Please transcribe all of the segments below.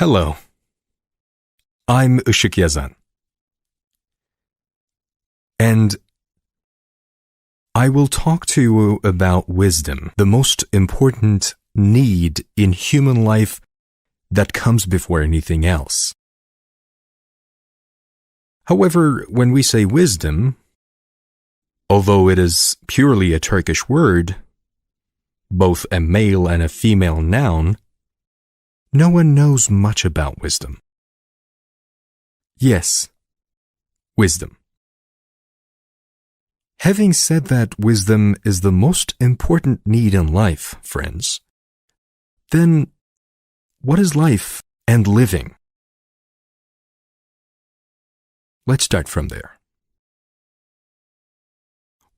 Hello, I'm IŞIK YAZAN, and I will talk to you about wisdom, the most important need in human life that comes before anything else. However, when we say wisdom, although it is purely a Turkish word, both a male and a female noun, no one knows much about wisdom. Yes, wisdom. Having said that wisdom is the most important need in life, friends, then what is life and living? Let's start from there.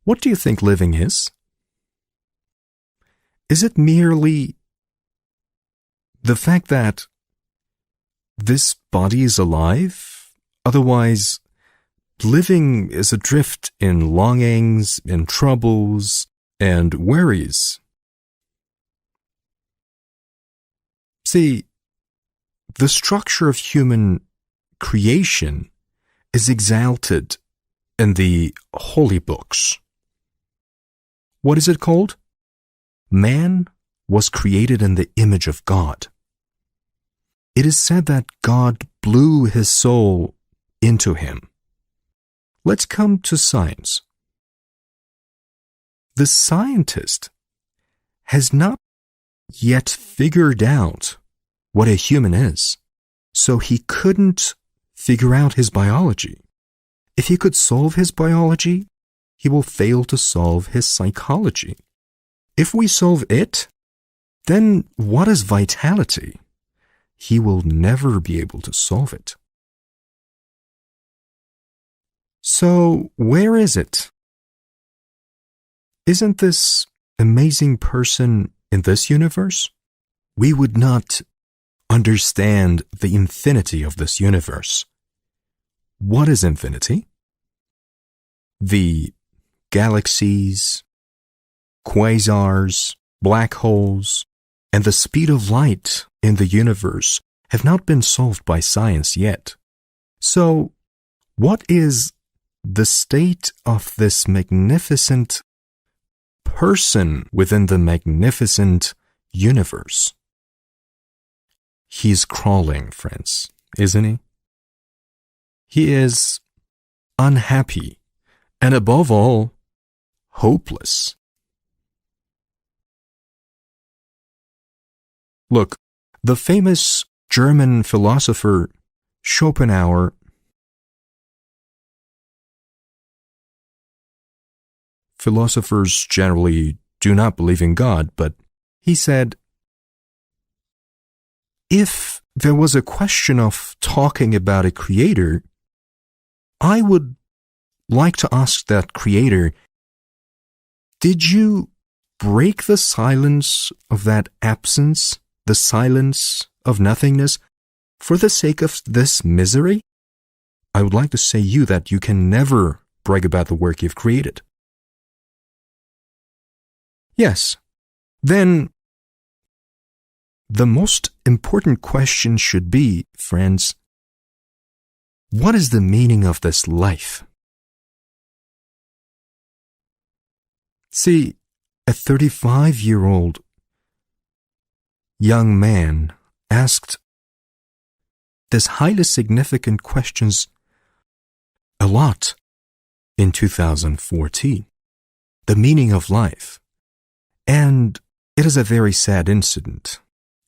What do you think living is? Is it merely the fact that this body is alive? Otherwise, living is adrift in longings, in troubles, and worries. See, the structure of human creation is exalted in the holy books. What is it called? Man was created in the image of God. It is said that God blew his soul into him. Let's come to science. The scientist has not yet figured out what a human is, so he couldn't figure out his biology. If he could solve his biology, he will fail to solve his psychology. If we solve it, then what is vitality? He will never be able to solve it. So, where is it? Isn't this amazing person in this universe? We would not understand the infinity of this universe. What is infinity? The galaxies, quasars, black holes, and the speed of light in the universe have not been solved by science yet. So, what is the state of this magnificent person within the magnificent universe? He's crawling, friends, isn't he? He is unhappy and, above all, hopeless. Look, the famous German philosopher Schopenhauer philosophers generally do not believe in God, but he said, if there was a question of talking about a creator, I would like to ask that creator, did you break the silence of that absence, the silence of nothingness, for the sake of this misery? I would like to say you that you can never brag about the work you've created. Yes, then the most important question should be, friends, what is the meaning of this life? See, a 35-year-old young man asked this highly significant questions a lot in 2014. The meaning of life. And it is a very sad incident.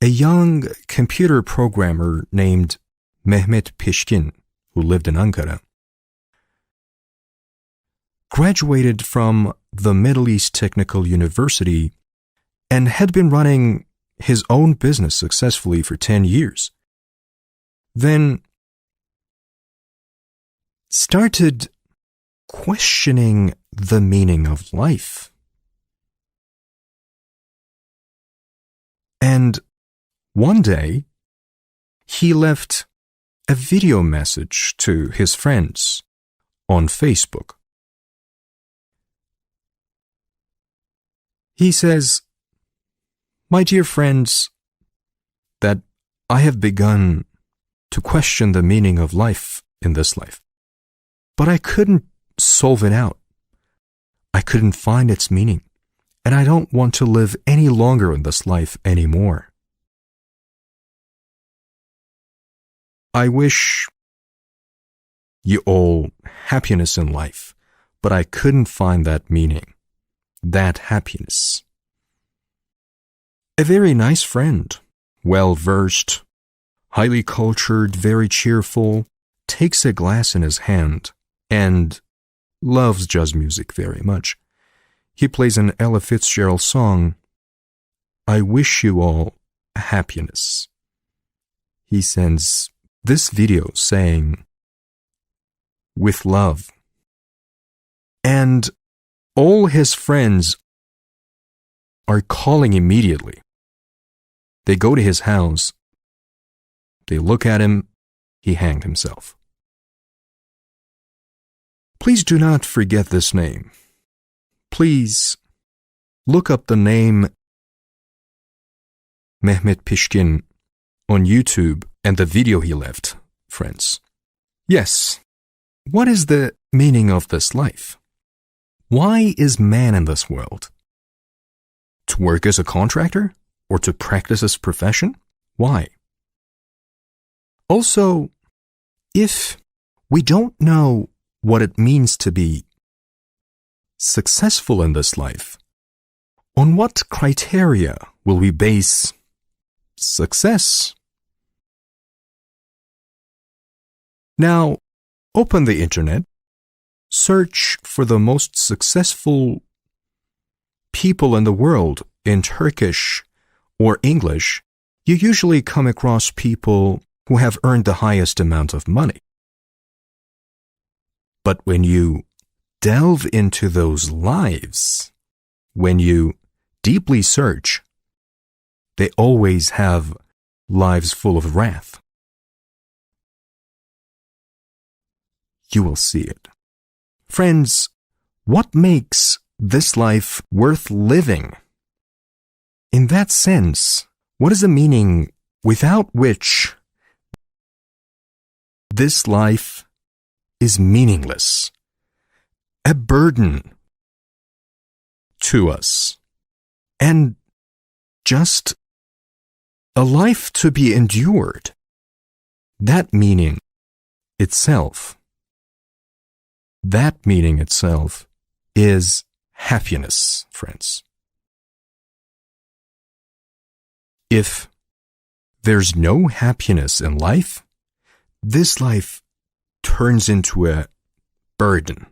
A young computer programmer named Mehmet Pişkin, who lived in Ankara, graduated from the Middle East Technical University and had been running his own business successfully for 10 years. Then started questioning the meaning of life. And one day, he left a video message to his friends on Facebook. He says, "My dear friends, that I have begun to question the meaning of life in this life. But I couldn't solve it out. I couldn't find its meaning, and I don't want to live any longer in this life anymore. I wish you all happiness in life, but I couldn't find that meaning, that happiness. A very nice friend, well-versed, highly cultured, very cheerful, takes a glass in his hand and loves jazz music very much. He plays an Ella Fitzgerald song, I wish you all happiness. He sends this video saying, with love. And all his friends are calling immediately. They go to his house. They look at him. He hanged himself. Please do not forget this name. Please look up the name Mehmet Pishkin on YouTube and the video he left, friends. Yes, what is the meaning of this life? Why is man in this world? To work as a contractor? Or to practice his profession? Why? Also, if we don't know what it means to be successful in this life, on what criteria will we base success? Now, open the internet, search for the most successful people in the world in Turkish or English. You usually come across people who have earned the highest amount of money. But when you delve into those lives, when you deeply search, they always have lives full of wrath. You will see it. Friends, what makes this life worth living? In that sense, what is the meaning without which this life is meaningless, a burden to us, and just a life to be endured? That meaning itself is happiness, friends. If there's no happiness in life, this life turns into a burden.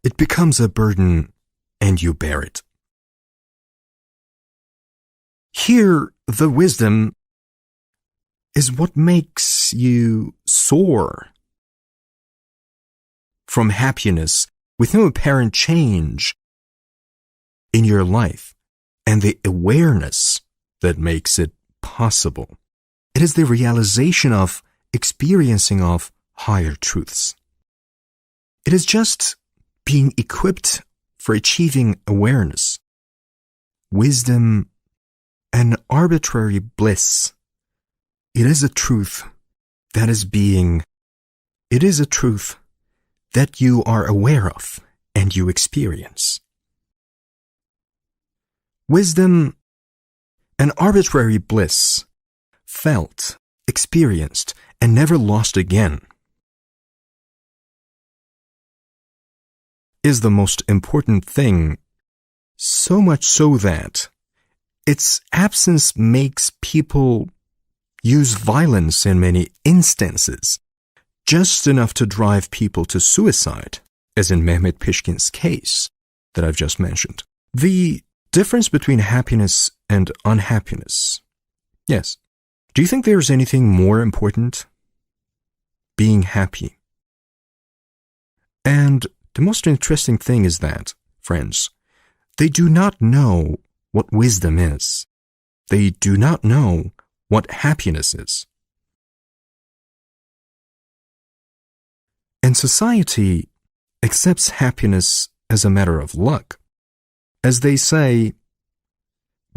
It becomes a burden and you bear it. Here, the wisdom is what makes you soar from happiness with no apparent change in your life, and the awareness that makes it possible. It is the realization of experiencing of higher truths. It is just being equipped for achieving awareness, wisdom, and arbitrary bliss. It is a truth that is being, it is a truth that you are aware of and you experience. Wisdom and arbitrary bliss, felt, experienced, and never lost again, is the most important thing, so much so that its absence makes people use violence in many instances, just enough to drive people to suicide, as in Mehmet Pishkin's case that I've just mentioned. The difference between happiness and unhappiness. Yes. Do you think there's anything more important? Being happy. And the most interesting thing is that, friends, they do not know what wisdom is. They do not know what happiness is. And society accepts happiness as a matter of luck. As they say,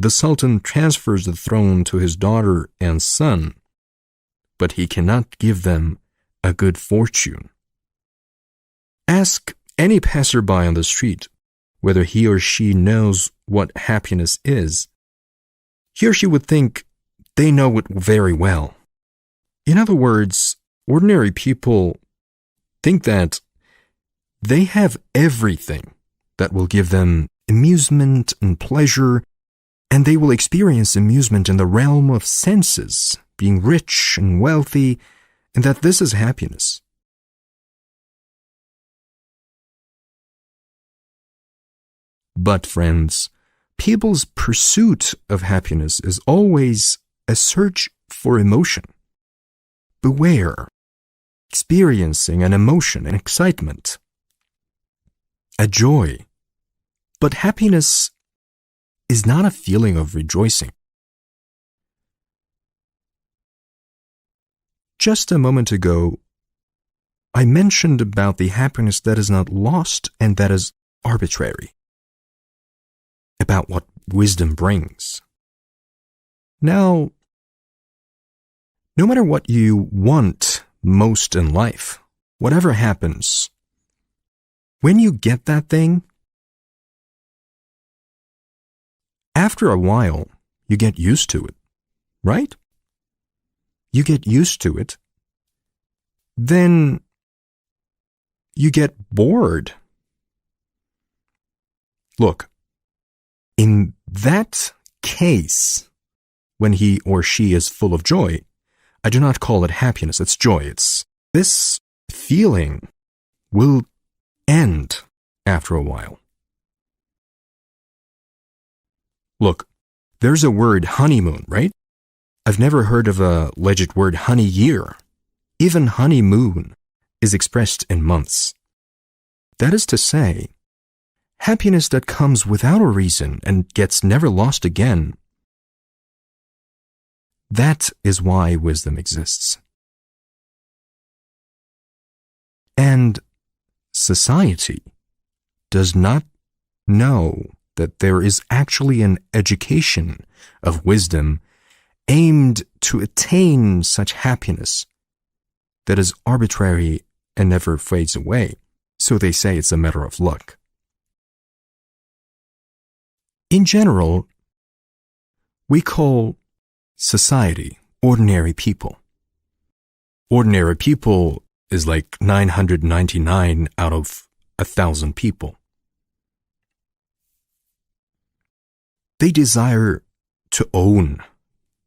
the Sultan transfers the throne to his daughter and son, but he cannot give them a good fortune. Ask any passerby on the street whether he or she knows what happiness is. He or she would think they know it very well. In other words, ordinary people think that they have everything that will give them amusement and pleasure, and they will experience amusement in the realm of senses, being rich and wealthy, and that this is happiness. But, friends, people's pursuit of happiness is always a search for emotion. Beware, experiencing an emotion, an excitement, a joy. But happiness is not a feeling of rejoicing. Just a moment ago, I mentioned about the happiness that is not lost and that is arbitrary, about what wisdom brings. Now, no matter what you want most in life, whatever happens, when you get that thing, after a while, you get used to it, right? You get used to it. Then you get bored. Look, in that case, when he or she is full of joy, I do not call it happiness, it's joy. It's this feeling will end after a while. Look, there's a word honeymoon, right? I've never heard of a legit word honey year. Even honeymoon is expressed in months. That is to say, happiness that comes without a reason and gets never lost again. That is why wisdom exists. And society does not know that there is actually an education of wisdom aimed to attain such happiness that is arbitrary and never fades away. So they say it's a matter of luck. In general, we call society ordinary people. Ordinary people is like 999 out of 1,000 people. They desire to own,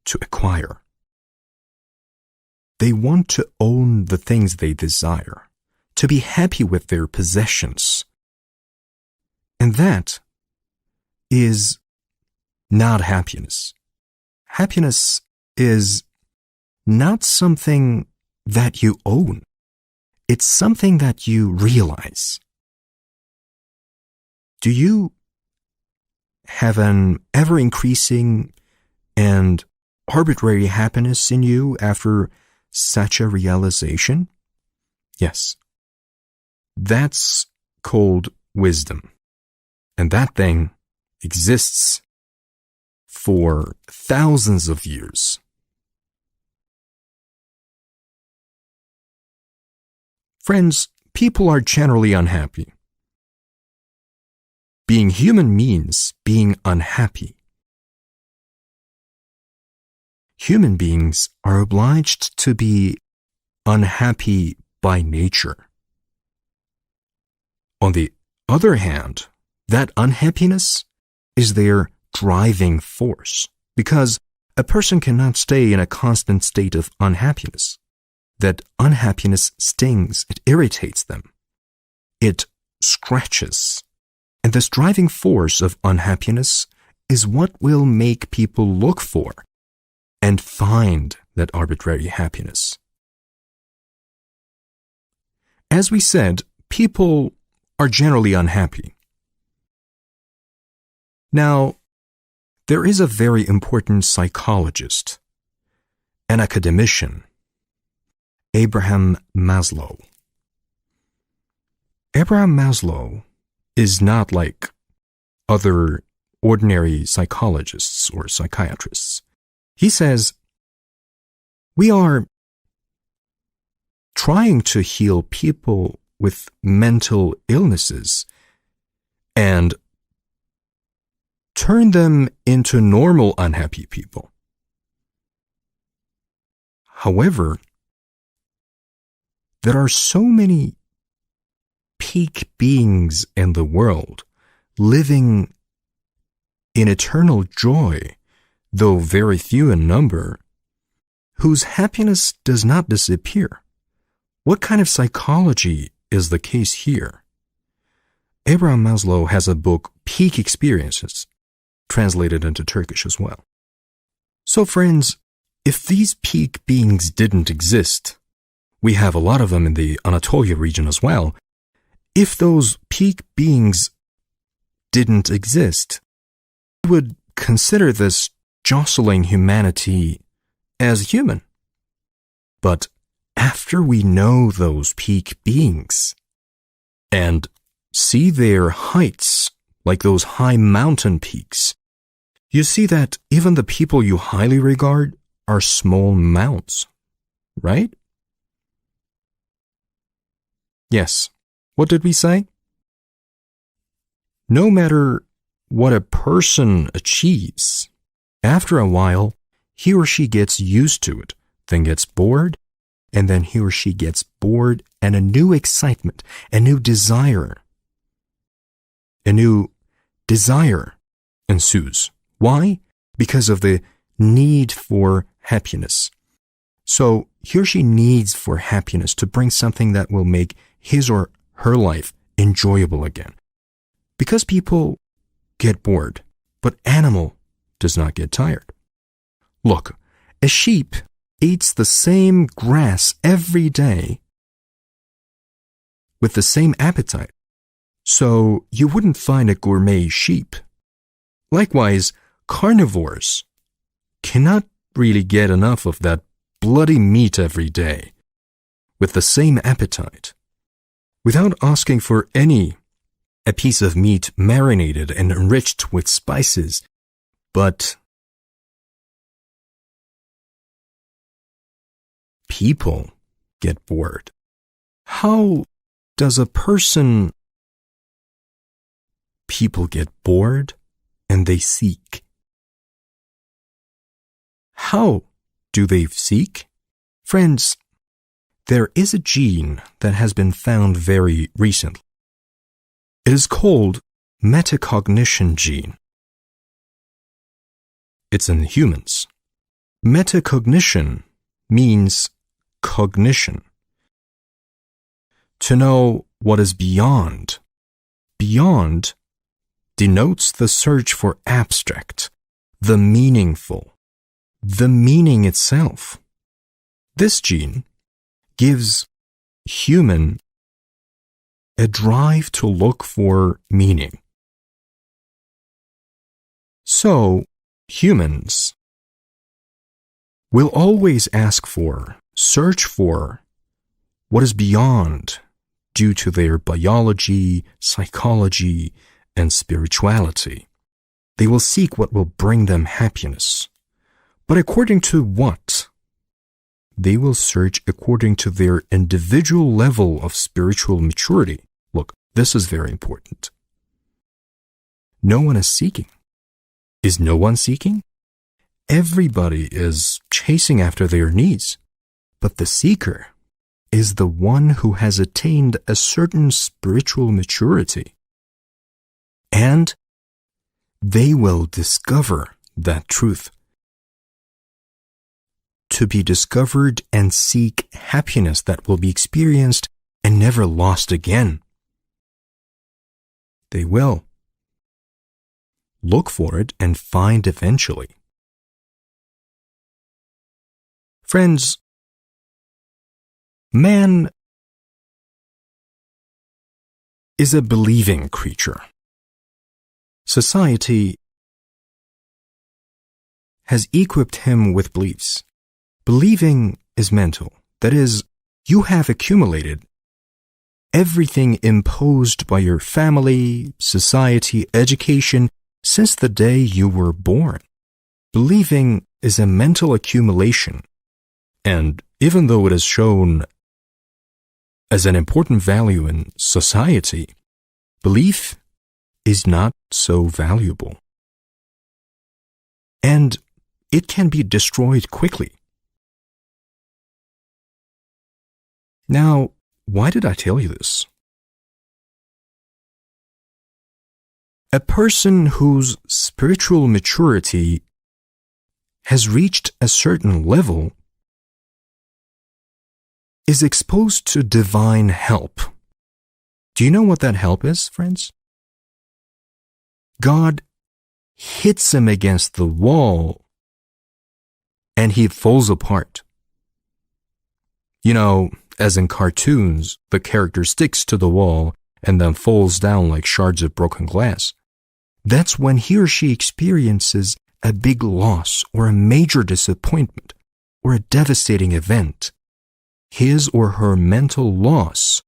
to acquire. They want to own the things they desire, to be happy with their possessions. And that is not happiness. Happiness is not something that you own. It's something that you realize. Do you have an ever-increasing and arbitrary happiness in you after such a realization? Yes. That's called wisdom. And that thing exists for thousands of years. Friends, people are generally unhappy. Being human means being unhappy. Human beings are obliged to be unhappy by nature. On the other hand, that unhappiness is their driving force, because a person cannot stay in a constant state of unhappiness. That unhappiness stings, it irritates them, it scratches. And this driving force of unhappiness is what will make people look for and find that arbitrary happiness. As we said, people are generally unhappy. Now, there is a very important psychologist, an academician, Abraham Maslow. Abraham Maslow is not like other ordinary psychologists or psychiatrists. He says, we are trying to heal people with mental illnesses and turn them into normal unhappy people. However, there are so many peak beings in the world living in eternal joy, though very few in number, whose happiness does not disappear. What kind of psychology is the case here? Abraham Maslow has a book, Peak Experiences, translated into Turkish as well. So friends, if these peak beings didn't exist, we have a lot of them in the Anatolia region as well. If those peak beings didn't exist, we would consider this jostling humanity as human. But after we know those peak beings and see their heights like those high mountain peaks, you see that even the people you highly regard are small mounts, right? Yes. What did we say? No matter what a person achieves, after a while, he or she gets used to it, then gets bored, and then he or she gets bored, and a new excitement, a new desire ensues. Why? Because of the need for happiness. So he or she needs for happiness to bring something that will make his or her life enjoyable again. Because people get bored, but animal does not get tired. Look, a sheep eats the same grass every day with the same appetite, so you wouldn't find a gourmet sheep. Likewise, carnivores cannot really get enough of that bloody meat every day with the same appetite. Without asking for a piece of meat marinated and enriched with spices, but people get bored. How does people get bored and they seek? How do they seek? Friends, there is a gene that has been found very recently. It is called metacognition gene. It's in humans. Metacognition means cognition. To know what is beyond. Beyond denotes the search for abstract, the meaningful, the meaning itself. This gene gives human a drive to look for meaning. So, humans will always search for what is beyond due to their biology, psychology, and spirituality. They will seek what will bring them happiness. But according to what? They will search according to their individual level of spiritual maturity. Look, this is very important. No one is seeking. Is no one seeking? Everybody is chasing after their needs, but the seeker is the one who has attained a certain spiritual maturity. And they will discover that truth. To be discovered and seek happiness that will be experienced and never lost again. They will look for it and find eventually. Friends, man is a believing creature. Society has equipped him with beliefs. Believing is mental. That is, you have accumulated everything imposed by your family, society, education, since the day you were born. Believing is a mental accumulation, and even though it is shown as an important value in society, belief is not so valuable. And it can be destroyed quickly. Now, why did I tell you this? A person whose spiritual maturity has reached a certain level is exposed to divine help. Do you know what that help is, friends? God hits him against the wall and he falls apart. You know, as in cartoons, the character sticks to the wall and then falls down like shards of broken glass. That's when he or she experiences a big loss or a major disappointment or a devastating event. His or her mental loss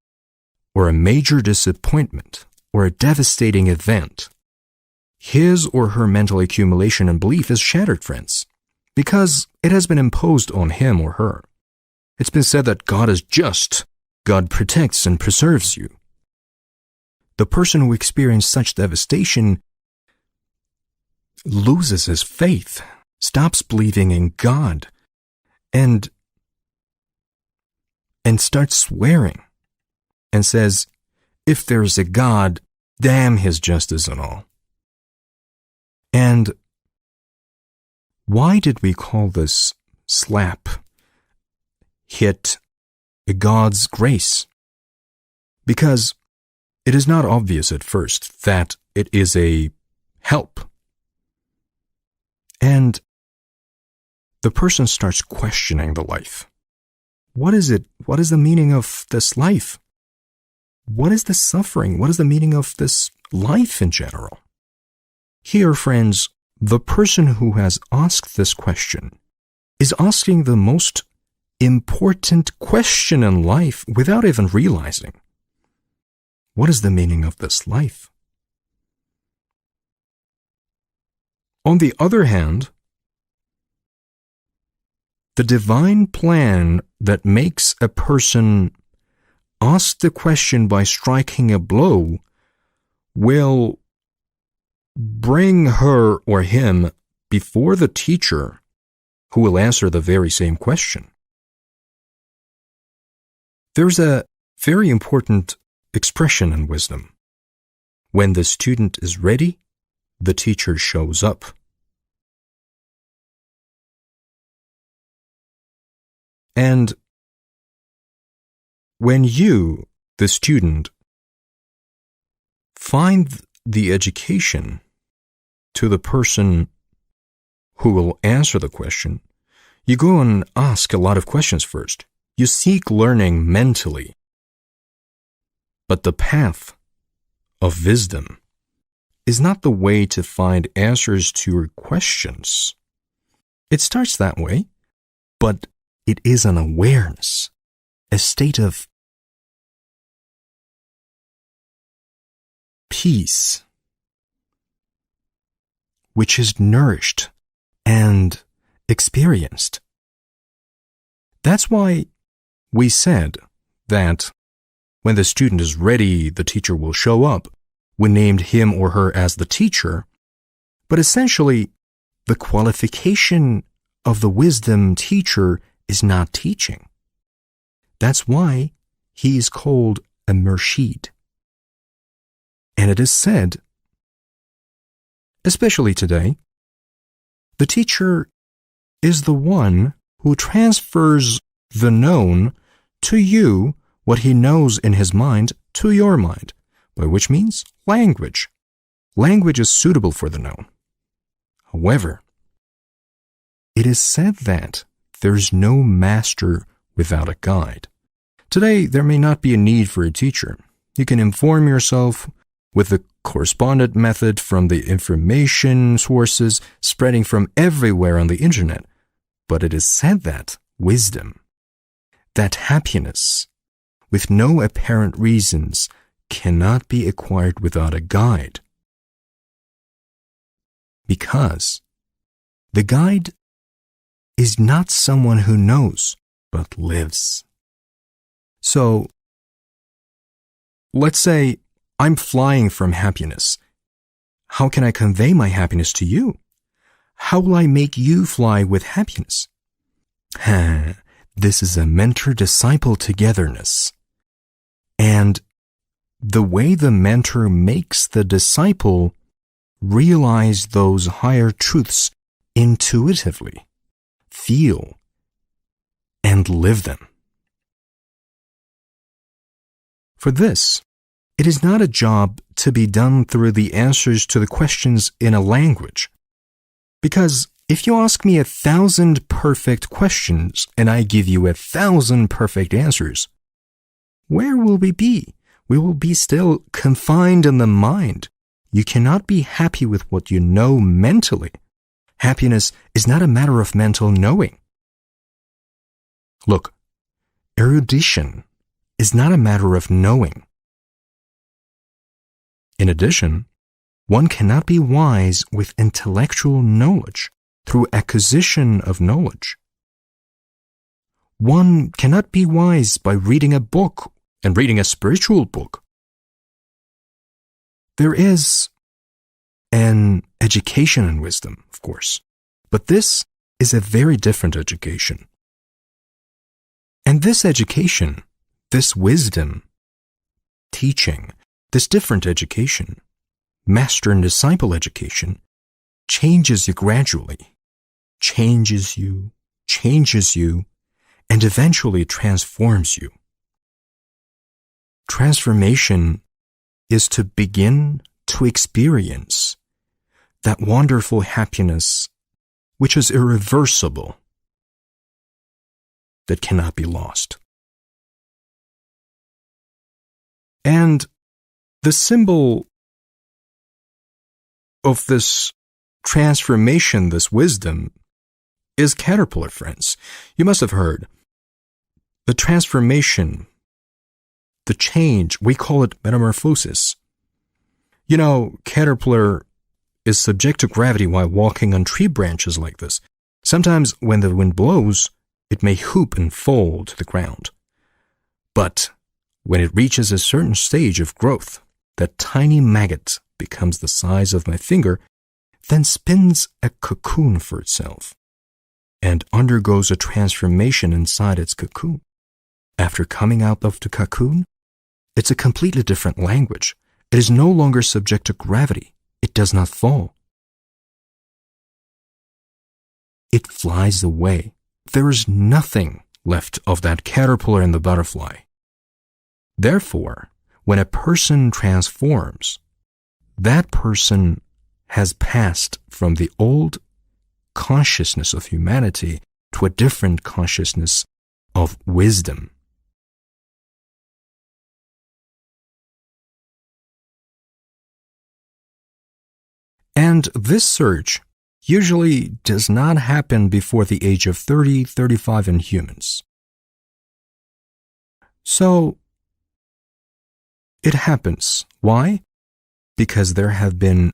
or a major disappointment or a devastating event, his or her mental accumulation and belief is shattered, friends, because it has been imposed on him or her. It's been said that God is just, God protects and preserves you. The person who experienced such devastation loses his faith, stops believing in God, and starts swearing and says, if there's a God, damn his justice and all. And why did we call this slap, hit, a God's grace? Because it is not obvious at first that it is a help. And the person starts questioning the life. What is it? What is the meaning of this life? What is the suffering? What is the meaning of this life in general? Here, friends, the person who has asked this question is asking the most important question in life without even realizing. What is the meaning of this life? On the other hand, the divine plan that makes a person ask the question by striking a blow will bring her or him before the teacher who will answer the very same question. There's a very important expression in wisdom. When the student is ready, the teacher shows up. And when you, the student, find the education to the person who will answer the question, you go and ask a lot of questions first. You seek learning mentally. But the path of wisdom is not the way to find answers to your questions. It starts that way, but it is an awareness, a state of peace, which is nourished and experienced. That's why we said that when the student is ready, the teacher will show up. We named him or her as the teacher, but essentially, the qualification of the wisdom teacher is not teaching. That's why he is called a murshid. And it is said, especially today, the teacher is the one who transfers the known to you, what he knows in his mind to your mind, by which means language. Language is suitable for the known. However, it is said that there's no master without a guide. Today, there may not be a need for a teacher. You can inform yourself with the correspondent method from the information sources spreading from everywhere on the internet. But it is said that wisdom, that happiness, with no apparent reasons, cannot be acquired without a guide. Because the guide is not someone who knows, but lives. So, let's say I'm flying from happiness. How can I convey my happiness to you? How will I make you fly with happiness? This is a mentor-disciple togetherness. And the way the mentor makes the disciple realize those higher truths intuitively, feel, and live them. For this, it is not a job to be done through the answers to the questions in a language. Because if you ask me 1,000 perfect questions and I give you 1,000 perfect answers, where will we be? We will be still confined in the mind. You cannot be happy with what you know mentally. Happiness is not a matter of mental knowing. Look, erudition is not a matter of knowing. In addition, one cannot be wise with intellectual knowledge through acquisition of knowledge. One cannot be wise by reading a book and reading a spiritual book. There is an education in wisdom, of course, but this is a very different education. And this education, this wisdom, teaching, this different education, master and disciple education, changes you gradually, changes you, and eventually transforms you. Transformation is to begin to experience that wonderful happiness which is irreversible, that cannot be lost. And the symbol of this transformation, this wisdom, is caterpillar, friends. You must have heard. The transformation, the change, we call it metamorphosis. You know, caterpillar is subject to gravity while walking on tree branches like this. Sometimes when the wind blows, it may hoop and fall to the ground. But when it reaches a certain stage of growth, that tiny maggot becomes the size of my finger, then spins a cocoon for itself, and undergoes a transformation inside its cocoon. After coming out of the cocoon, it's a completely different language. It is no longer subject to gravity. It does not fall. It flies away. There is nothing left of that caterpillar and the butterfly. Therefore, when a person transforms, that person has passed from the old consciousness of humanity to a different consciousness of wisdom. And this surge usually does not happen before the age of 30, 35 in humans. So, it happens. Why? Because there have been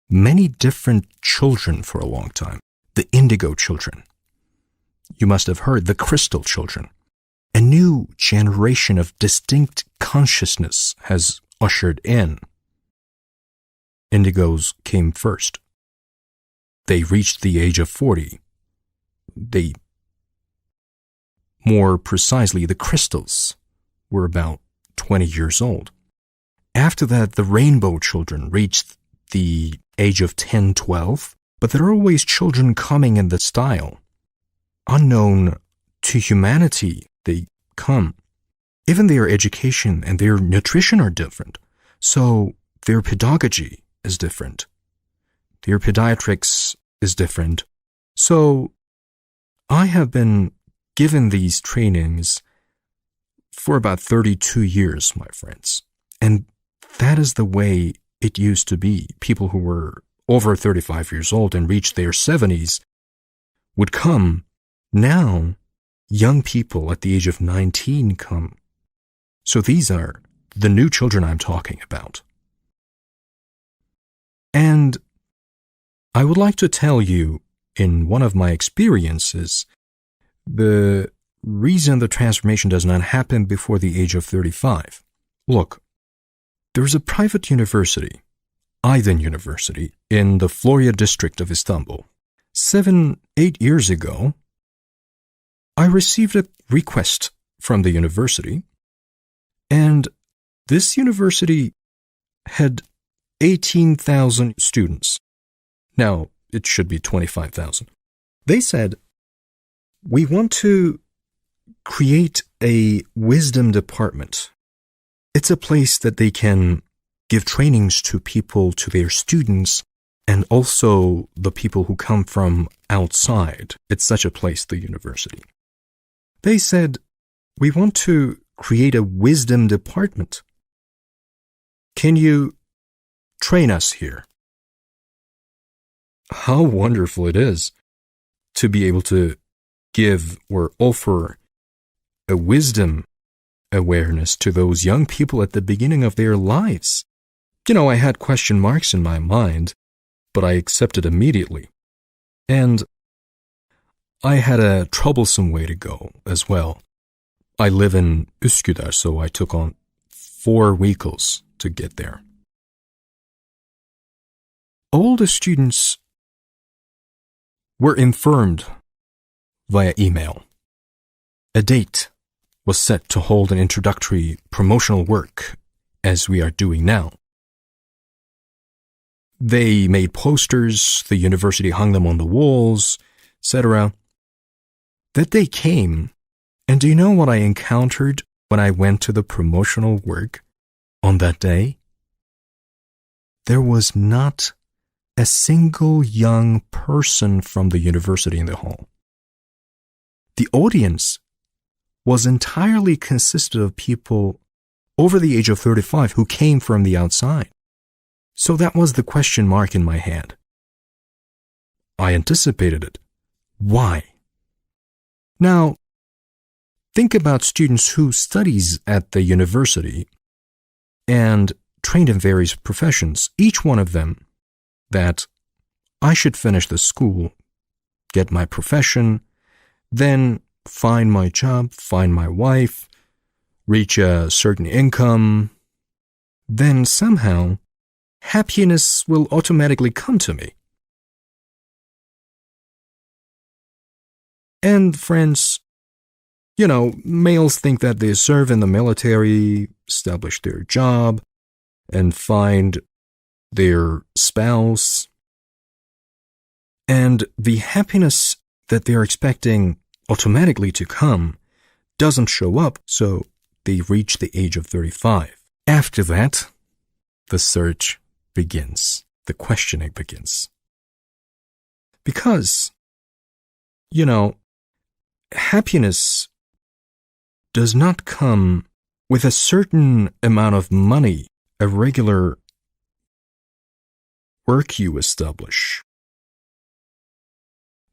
many different children for a long time. The indigo children. You must have heard the crystal children. A new generation of distinct consciousness has ushered in. Indigos came first. They reached the age of 40. More precisely, the crystals were about 20 years old. After that, the rainbow children reached the age of 10, 12, but there are always children coming in the style. Unknown to humanity, they come. Even their education and their nutrition are different, so their pedagogy is different. Their pediatrics is different. So I have been given these trainings for about 32 years, my friends. And that is the way it used to be. People who were over 35 years old and reached their 70s would come. Now, young people at the age of 19 come. So these are the new children I'm talking about. And I would like to tell you, in one of my experiences, the reason the transformation does not happen before the age of 35. Look, there's a private university, YAZAN University, in the Florya district of Istanbul. 7-8 years ago, I received a request from the university, and this university had 18,000 students. Now, it should be 25,000. They said, we want to create a wisdom department. It's a place that they can give trainings to people, to their students, and also the people who come from outside. It's such a place, the university. They said, we want to create a wisdom department. Can you train us here? How wonderful it is to be able to give or offer a wisdom awareness to those young people at the beginning of their lives. I had question marks in my mind, but I accepted immediately. And I had a troublesome way to go as well. I live in Üsküdar, so I took on 4 vehicles to get there. All the students were informed via email. A date was set to hold an introductory promotional work, as we are doing now. They made posters, the university hung them on the walls, etc. That day came, and do you know what I encountered when I went to the promotional work on that day? There was not a single young person from the university in the hall. The audience was entirely consisted of people over the age of 35 who came from the outside. So that was the question mark in my head. I anticipated it. Why? Now, think about students who studies at the university and trained in various professions, each one of them, that I should finish the school, get my profession, then find my job, find my wife, reach a certain income, then somehow happiness will automatically come to me. And friends, males think that they serve in the military, establish their job, and find their spouse, and the happiness that they're expecting automatically to come doesn't show up, so they reach the age of 35. After that, the search begins, the questioning begins. Because, happiness does not come with a certain amount of money, a regular work you establish.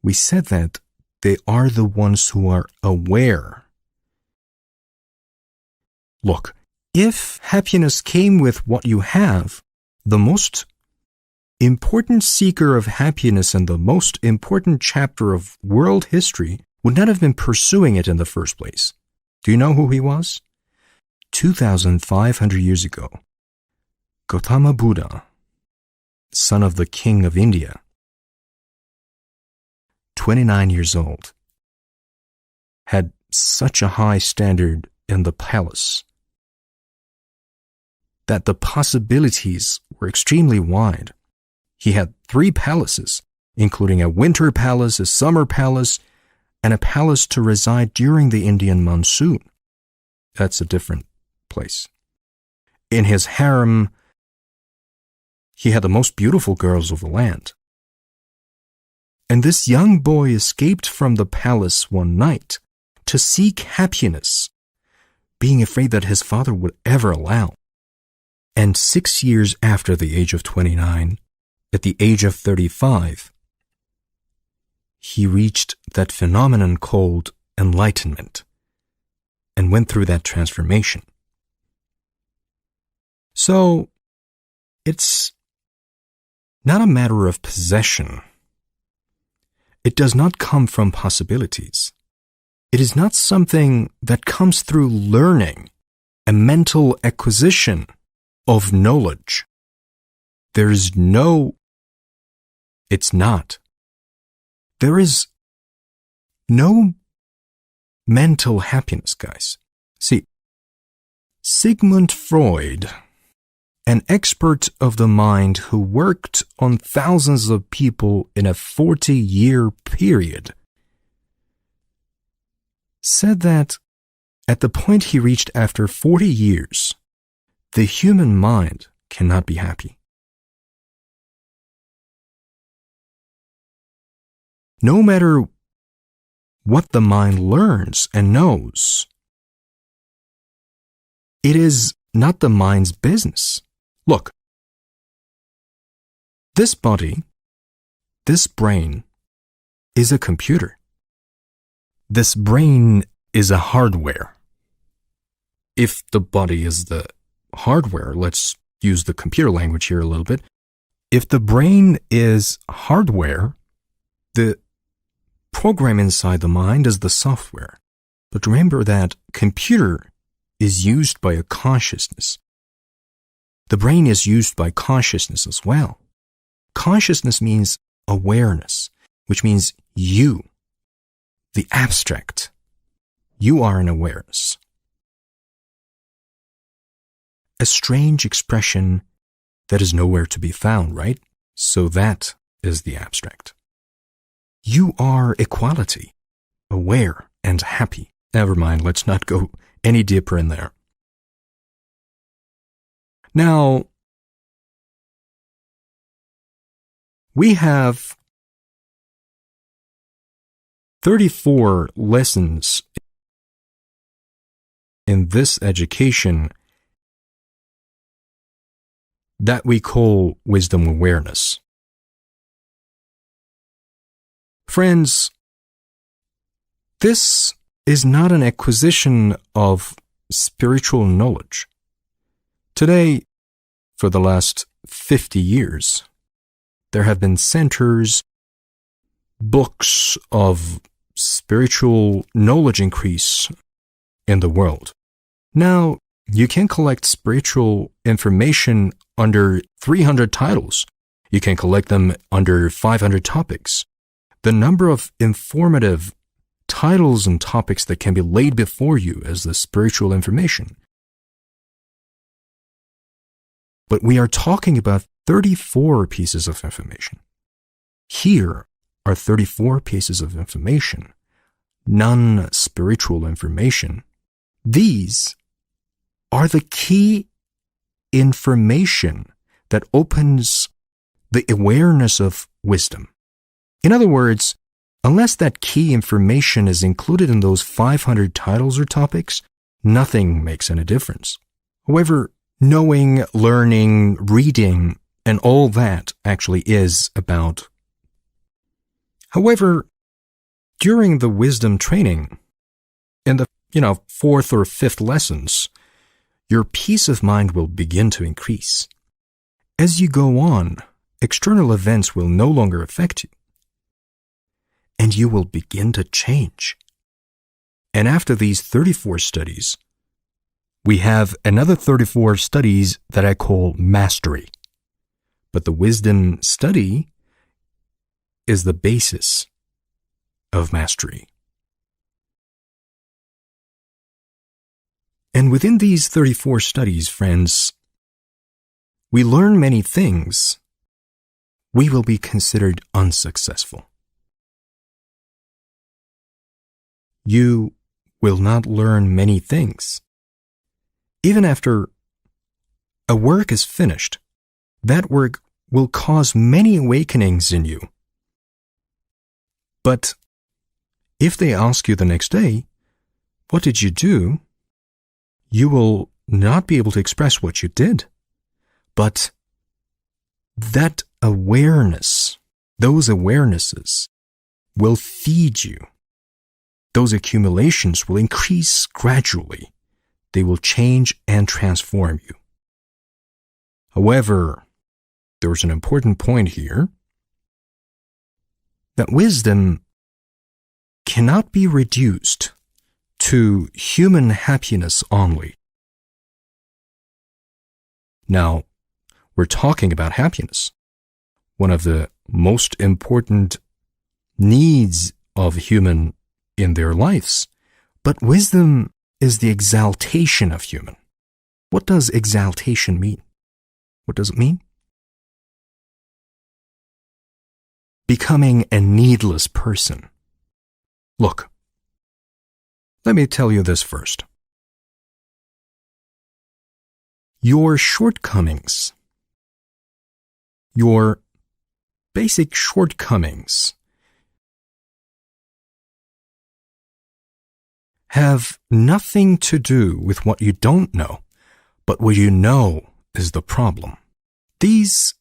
We said that they are the ones who are aware. Look, if happiness came with what you have, the most important seeker of happiness and the most important chapter of world history would not have been pursuing it in the first place. Do you know who he was? 2,500 years ago, Gautama Buddha, son of the king of India, 29 years old, had such a high standard in the palace that the possibilities were extremely wide. He had 3 palaces, including a winter palace, a summer palace, and a palace to reside during the Indian monsoon. That's a different place. In his harem, he had the most beautiful girls of the land. And this young boy escaped from the palace one night to seek happiness, being afraid that his father would ever allow. And 6 years after the age of 29, at the age of 35, he reached that phenomenon called enlightenment and went through that transformation. So, it's not a matter of possession. It does not come from possibilities. It is not something that comes through learning, a mental acquisition of knowledge. There is no, it's not. There is no mental happiness, guys. See, Sigmund Freud, an expert of the mind who worked on thousands of people in a 40-year period, said that at the point he reached after 40 years, the human mind cannot be happy. No matter what the mind learns and knows, it is not the mind's business. Look, this body, this brain, is a computer. This brain is a hardware. If the body is the hardware, let's use the computer language here a little bit. If the brain is hardware, the program inside the mind is the software. But remember that computer is used by a consciousness. The brain is used by consciousness as well. Consciousness means awareness, which means you, the abstract. You are an awareness. A strange expression that is nowhere to be found, right? So that is the abstract. You are equality, aware and happy. Never mind, let's not go any deeper in there. Now, we have 34 lessons in this education that we call wisdom awareness. Friends, this is not an acquisition of spiritual knowledge. Today, for the last 50 years, there have been centers, books of spiritual knowledge increase in the world. Now, you can collect spiritual information under 300 titles. You can collect them under 500 topics. The number of informative titles and topics that can be laid before you as the spiritual information. But we are talking about 34 pieces of information. Here are 34 pieces of information, non-spiritual information. These are the key information that opens the awareness of wisdom. In other words, unless that key information is included in those 500 titles or topics, nothing makes any difference. However, knowing, learning, reading, and all that actually is about. However, during the wisdom training, in the, 4th or 5th lessons, your peace of mind will begin to increase. As you go on, external events will no longer affect you, and you will begin to change. And after these 34 studies, we have another 34 studies that I call mastery. But the wisdom study is the basis of mastery. And within these 34 studies, friends, we learn many things. We will be considered unsuccessful. You will not learn many things. Even after a work is finished, that work will cause many awakenings in you. But if they ask you the next day, what did you do? You will not be able to express what you did. But that awareness, those awarenesses will feed you. Those accumulations will increase gradually. They will change and transform you. However, there's an important point here, that wisdom cannot be reduced to human happiness only. Now, we're talking about happiness, one of the most important needs of human in their lives. But wisdom is the exaltation of human. What does exaltation mean? What does it mean? Becoming a needless person. Look, let me tell you this first. Your shortcomings, your basic shortcomings, have nothing to do with what you don't know, but what you know is the problem. These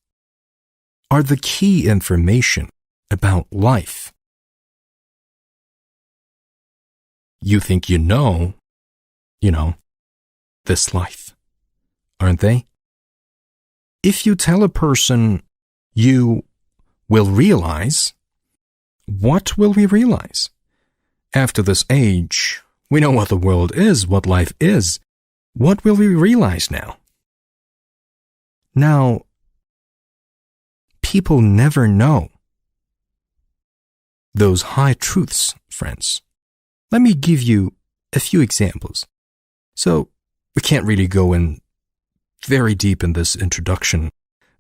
are the key information about life. You think you know, this life, aren't they? If you tell a person you will realize, what will we realize? After this age, we know what the world is, what life is. What will we realize now? Now, people never know those high truths, friends. Let me give you a few examples. So, we can't really go in very deep in this introduction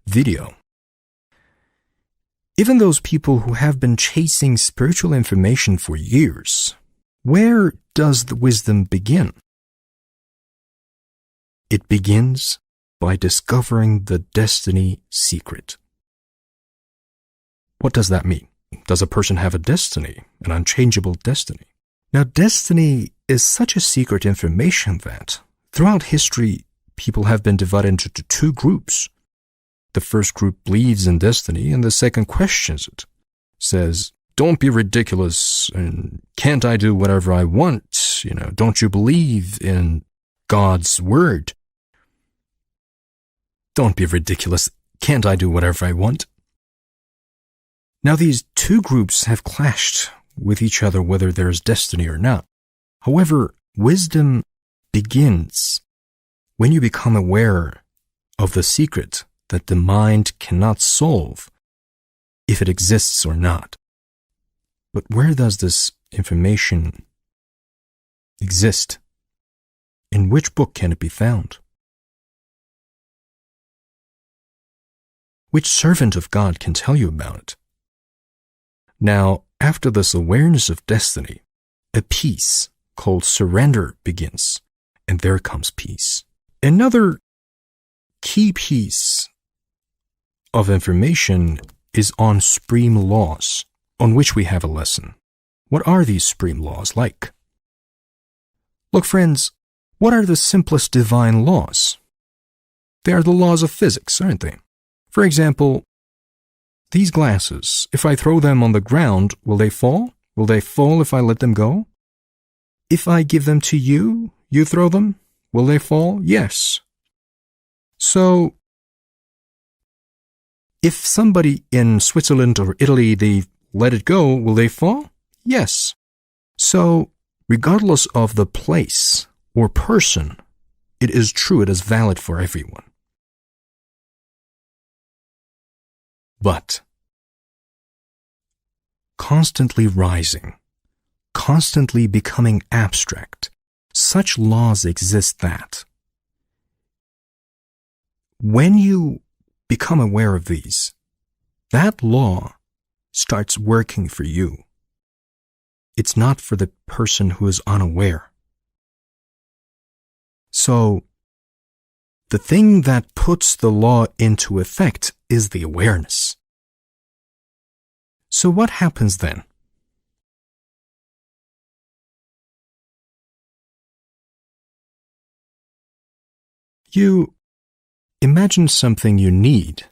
video. Even those people who have been chasing spiritual information for years, where does the wisdom begin? It begins by discovering the destiny secret. What does that mean? Does a person have a destiny, an unchangeable destiny? Now, destiny is such a secret information that, throughout history, people have been divided into two groups. The first group believes in destiny, and the second questions it. Says, don't be ridiculous, and can't I do whatever I want? Don't you believe in God's word? Don't be ridiculous, can't I do whatever I want? Now, these two groups have clashed with each other whether there is destiny or not. However, wisdom begins when you become aware of the secret that the mind cannot solve if it exists or not. But where does this information exist? In which book can it be found? Which servant of God can tell you about it? Now, after this awareness of destiny, a peace called surrender begins, and there comes peace. Another key piece of information is on supreme laws, on which we have a lesson. What are these supreme laws like? Look, friends, what are the simplest divine laws? They are the laws of physics, aren't they? For example, these glasses, if I throw them on the ground, will they fall? Will they fall if I let them go? If I give them to you, you throw them, will they fall? Yes. So, if somebody in Switzerland or Italy, they let it go, will they fall? Yes. So, regardless of the place or person, it is true, it is valid for everyone. But constantly rising, constantly becoming abstract, such laws exist that when you become aware of these, that law starts working for you. It's not for the person who is unaware. So, the thing that puts the law into effect is the awareness. So what happens then? You imagine something you need,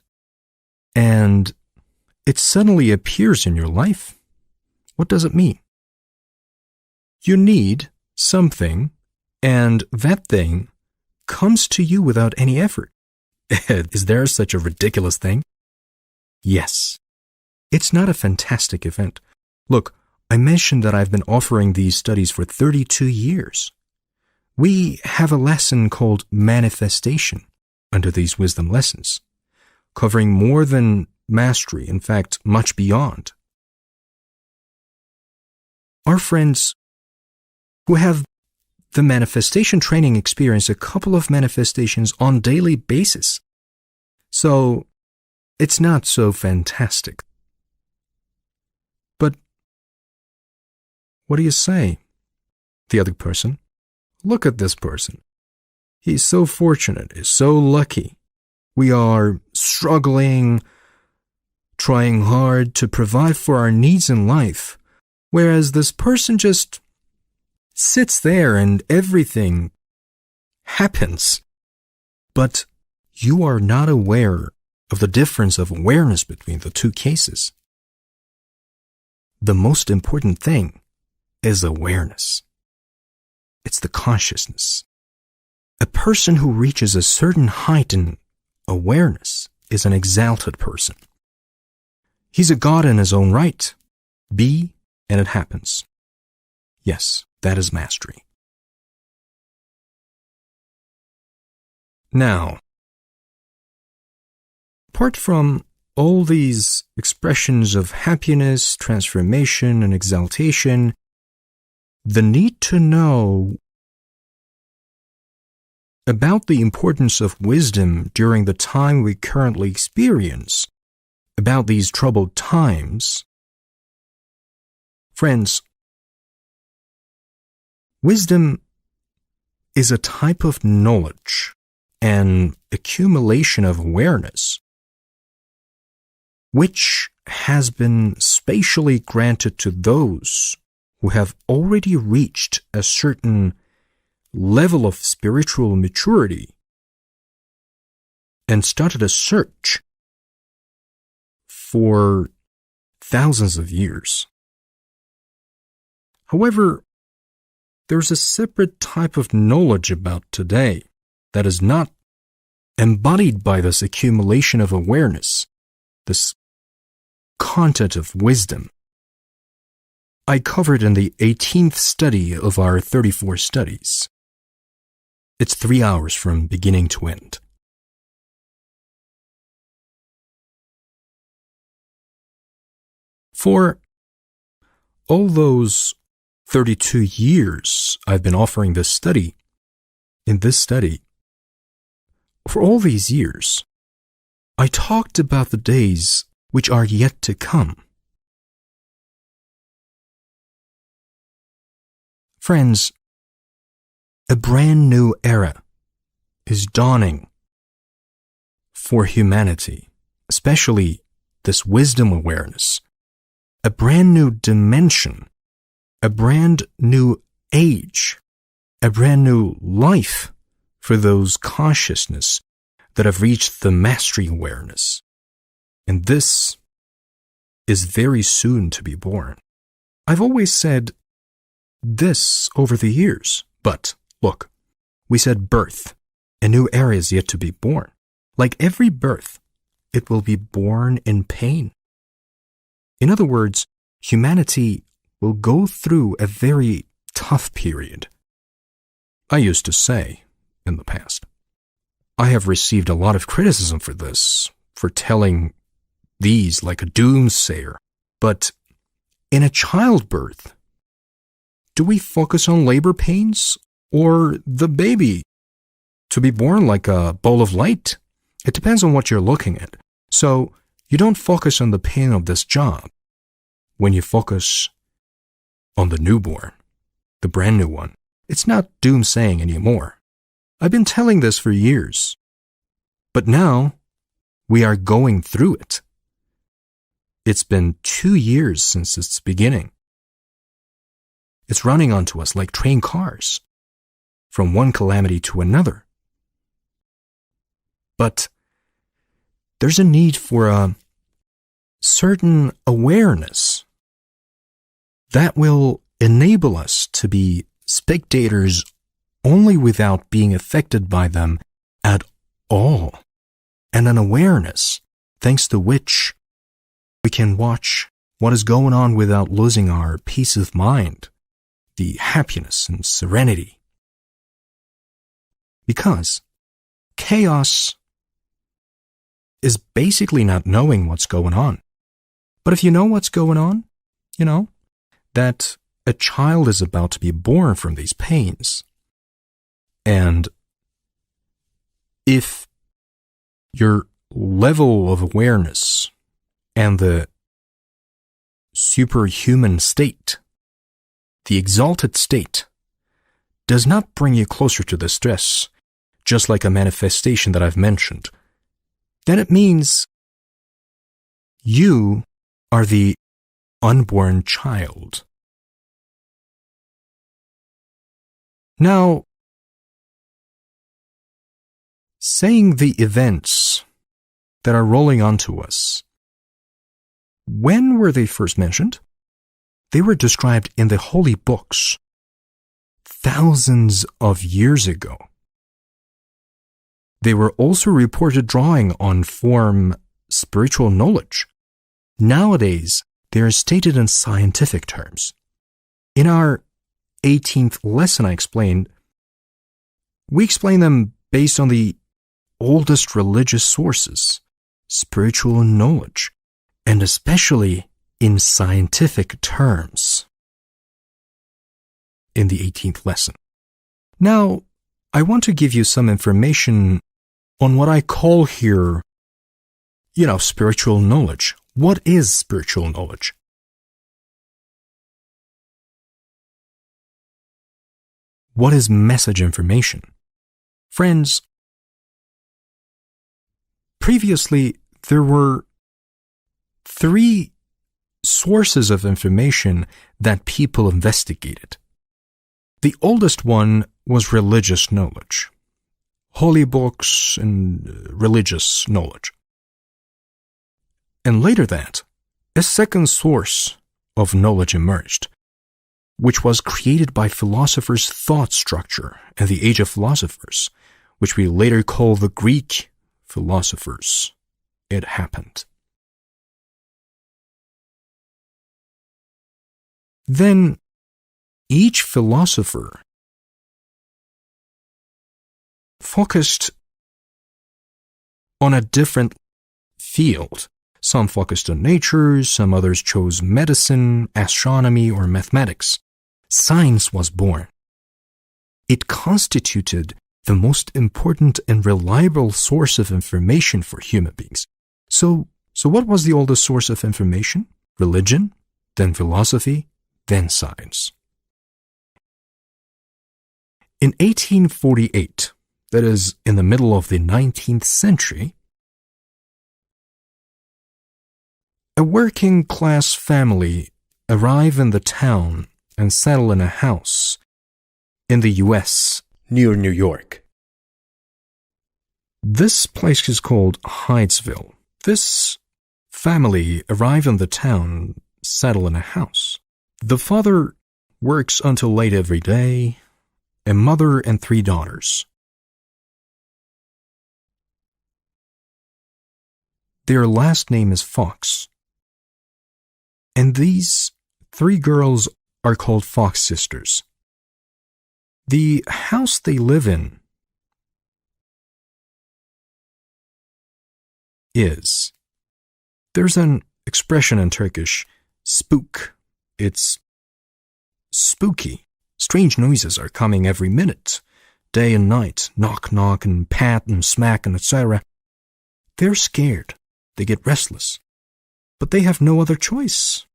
and it suddenly appears in your life. What does it mean? You need something, and that thing comes to you without any effort. Is there such a ridiculous thing? Yes, it's not a fantastic event. Look, I mentioned that I've been offering these studies for 32 years. We have a lesson called manifestation under these wisdom lessons, covering more than mastery, in fact, much beyond. Our friends who have the manifestation training experience a couple of manifestations on daily basis. So, it's not so fantastic. But, what do you say? The other person. Look at this person. He's so fortunate, he's so lucky. We are struggling, trying hard to provide for our needs in life, whereas this person just sits there and everything happens. But you are not aware of the difference of awareness between the two cases. The most important thing is awareness. It's the consciousness. A person who reaches a certain height in awareness is an exalted person. He's a god in his own right. Be, and it happens. Yes, that is mastery. Now, apart from all these expressions of happiness, transformation, and exaltation, the need to know about the importance of wisdom during the time we currently experience, about these troubled times. Friends, wisdom is a type of knowledge and accumulation of awareness which has been spatially granted to those who have already reached a certain level of spiritual maturity and started a search for thousands of years. However, there's a separate type of knowledge about today that is not embodied by this accumulation of awareness, this content of wisdom. I covered in the 18th study of our 34 studies. It's 3 hours from beginning to end. For all those 32 years I've been offering this study, in this study, for all these years, I talked about the days which are yet to come. Friends, a brand new era is dawning for humanity, especially this wisdom awareness, a brand new dimension, a brand new age, a brand new life for those consciousness that have reached the mastery awareness. And this is very soon to be born. I've always said this over the years, but look, we said birth, a new era is yet to be born. Like every birth, it will be born in pain. In other words, humanity will go through a very tough period. I used to say in the past, I have received a lot of criticism for this, for telling these like a doomsayer. But in a childbirth, do we focus on labor pains or the baby to be born like a ball of light? It depends on what you're looking at. So you don't focus on the pain of this job when you focus on the newborn, the brand new one. It's not doomsaying anymore. I've been telling this for years. But now we are going through it. It's been 2 years since its beginning. It's running onto us like train cars, from one calamity to another. But there's a need for a certain awareness that will enable us to be spectators only without being affected by them at all, and an awareness thanks to which We can watch what is going on without losing our peace of mind, the happiness and serenity. Because chaos is basically not knowing what's going on. But if you know what's going on, you know that a child is about to be born from these pains. And if your level of awareness and the superhuman state, the exalted state, does not bring you closer to the stress, just like a manifestation that I've mentioned, then it means you are the unborn child. Now, saying the events that are rolling onto us, when were they first mentioned? They were described in the holy books thousands of years ago. They were also reported drawing on form spiritual knowledge. Nowadays, they are stated in scientific terms. In our 18th lesson I explained, we explain them based on the oldest religious sources, spiritual knowledge, and especially in scientific terms. In the 18th lesson. Now, I want to give you some information on what I call here, spiritual knowledge. What is spiritual knowledge? What is message information? Friends, previously there were 3 sources of information that people investigated. The oldest one was religious knowledge, holy books and religious knowledge. And later that, a second source of knowledge emerged, which was created by philosophers' thought structure in the age of philosophers, which we later call the Greek philosophers. It happened. Then, each philosopher focused on a different field. Some focused on nature, some others chose medicine, astronomy, or mathematics. Science was born. It constituted the most important and reliable source of information for human beings. So what was the oldest source of information? Religion, then philosophy, then science. In 1848, that is, in the middle of the 19th century, a working-class family arrive in the town and settle in a house in the U.S. near New York. This place is called Hydesville. This family arrive in the town, settle in a house. The father works until late every day, a mother and 3 daughters. Their last name is Fox. And these 3 girls are called Fox sisters. The house they live in there's an expression in Turkish, spook. It's spooky. Strange noises are coming every minute, day and night, knock, knock, and pat and smack and etc. They're scared. They get restless. But they have no other choice.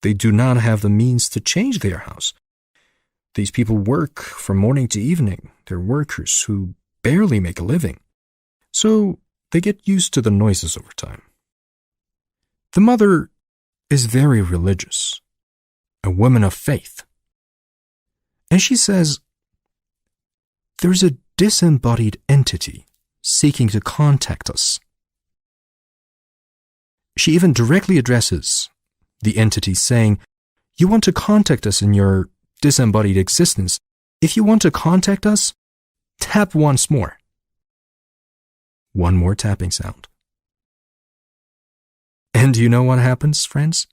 They do not have the means to change their house. These people work from morning to evening. They're workers who barely make a living. So they get used to the noises over time. The mother is very religious, a woman of faith. And she says, there's a disembodied entity seeking to contact us. She even directly addresses the entity, saying, you want to contact us in your disembodied existence. If you want to contact us, tap once more. One more tapping sound. And do you know what happens, friends?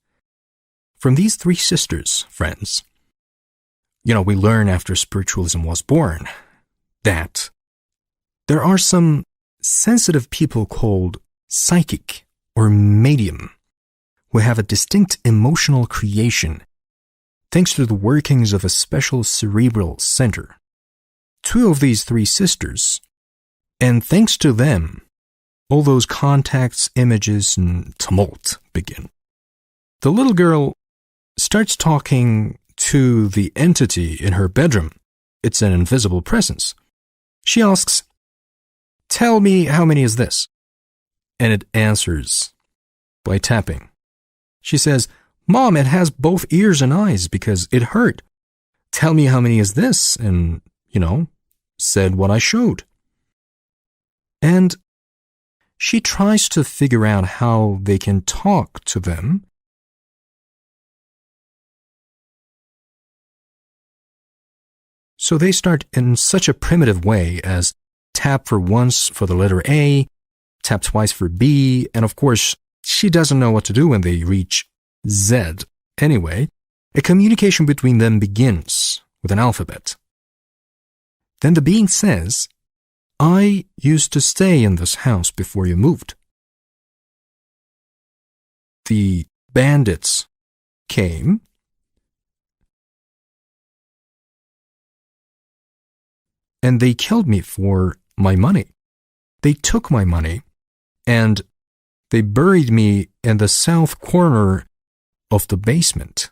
From these three sisters, friends, we learn after spiritualism was born that there are some sensitive people called psychic or medium who have a distinct emotional creation thanks to the workings of a special cerebral center. Two of these three sisters, and thanks to them, all those contacts, images, and tumult begin. The little girl starts talking to the entity in her bedroom. It's an invisible presence. She asks, "Tell me, how many is this?" And it answers by tapping. She says, "Mom, it has both ears and eyes because it heard. Tell me how many is this?" And, said what I showed. And she tries to figure out how they can talk to them. So they start in such a primitive way as tap for once for the letter A, tap twice for B, and of course, she doesn't know what to do when they reach Z. Anyway, a communication between them begins with an alphabet. Then the being says, "I used to stay in this house before you moved." The bandits came and they killed me for my money. They took my money and they buried me in the south corner of the basement.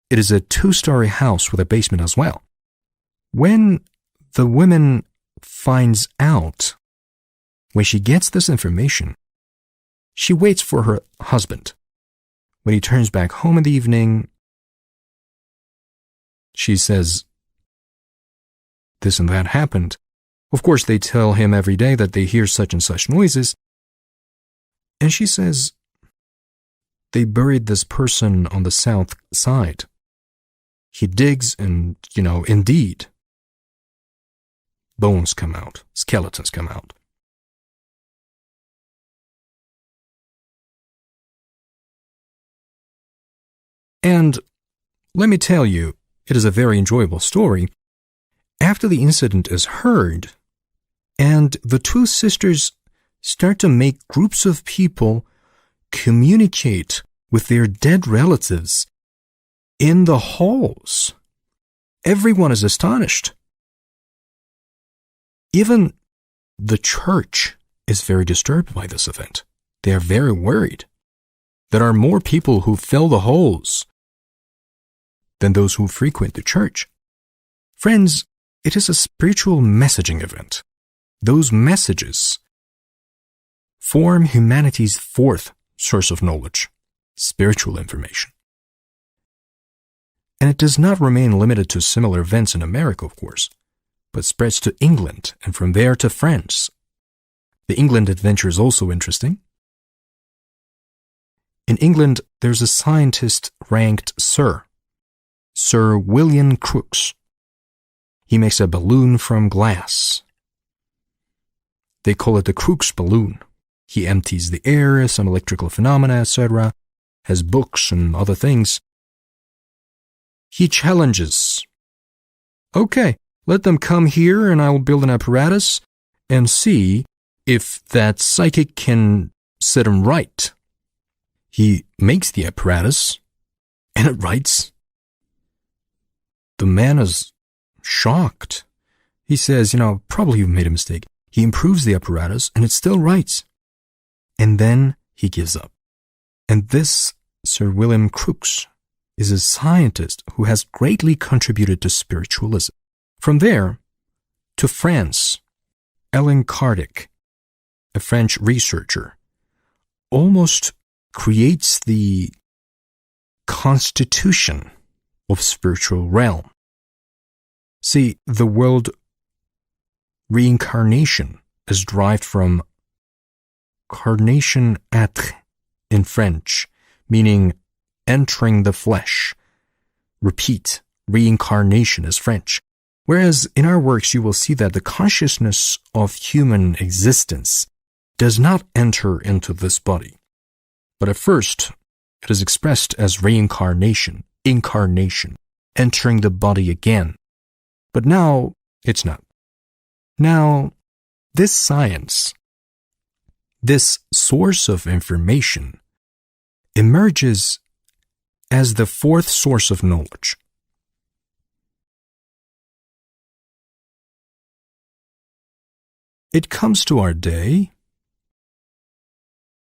It is a 2-story house with a basement as well. When the woman finds out, when she gets this information, she waits for her husband. When he turns back home in the evening, she says, "This and that happened." Of course, they tell him every day that they hear such and such noises. And she says, "They buried this person on the south side." He digs and, indeed, bones come out, skeletons come out. And let me tell you, it is a very enjoyable story. After the incident is heard, and the two sisters start to make groups of people communicate with their dead relatives in the halls, everyone is astonished. Even the church is very disturbed by this event. They are very worried. There are more people who fill the halls than those who frequent the church. Friends, it is a spiritual messaging event. Those messages form humanity's fourth source of knowledge, spiritual information. And it does not remain limited to similar events in America, of course, but spreads to England and from there to France. The England adventure is also interesting. In England, there's a scientist ranked Sir William Crookes. He makes a balloon from glass. They call it the Crookes balloon. He empties the air, some electrical phenomena, etc., has books and other things. He challenges, "Okay, let them come here and I will build an apparatus and see if that psychic can set him right." He makes the apparatus and it writes. The man is shocked. He says, "Probably you've made a mistake." He improves the apparatus and it still writes. And then he gives up. And this Sir William Crookes is a scientist who has greatly contributed to spiritualism. From there to France, Ellen Kardec, a French researcher, almost creates the constitution of spiritual realm. See, the word reincarnation is derived from carnation être in French, meaning entering the flesh. Repeat, reincarnation is French. Whereas in our works you will see that the consciousness of human existence does not enter into this body. But at first, it is expressed as reincarnation, incarnation, entering the body again. But now, it's not. Now, this science, this source of information, emerges as the fourth source of knowledge. It comes to our day,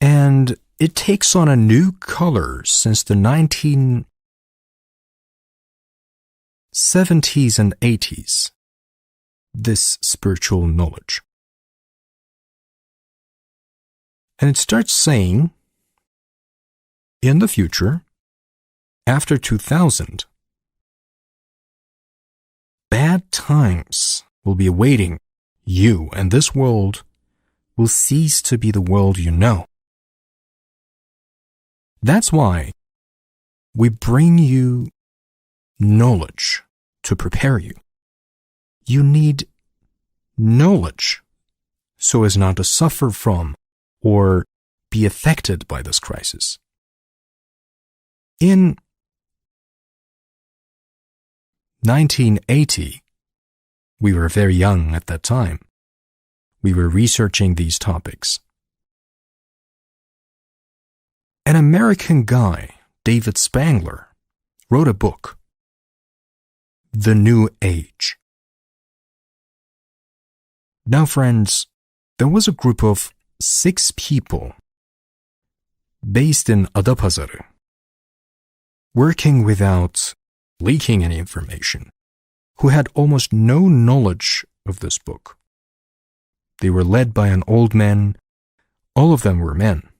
and it takes on a new color since the 1970s and 80s, this spiritual knowledge. And it starts saying, in the future, after 2000, bad times will be awaiting you, and this world will cease to be the world you know. That's why we bring you knowledge to prepare you. You need knowledge so as not to suffer from or be affected by this crisis. In 1980, we were very young at that time. We were researching these topics. An American guy, David Spangler, wrote a book, The New Age. Now, friends, there was a group of 6 people based in Adapazarı, working without leaking any information, who had almost no knowledge of this book. They were led by an old man. All of them were men.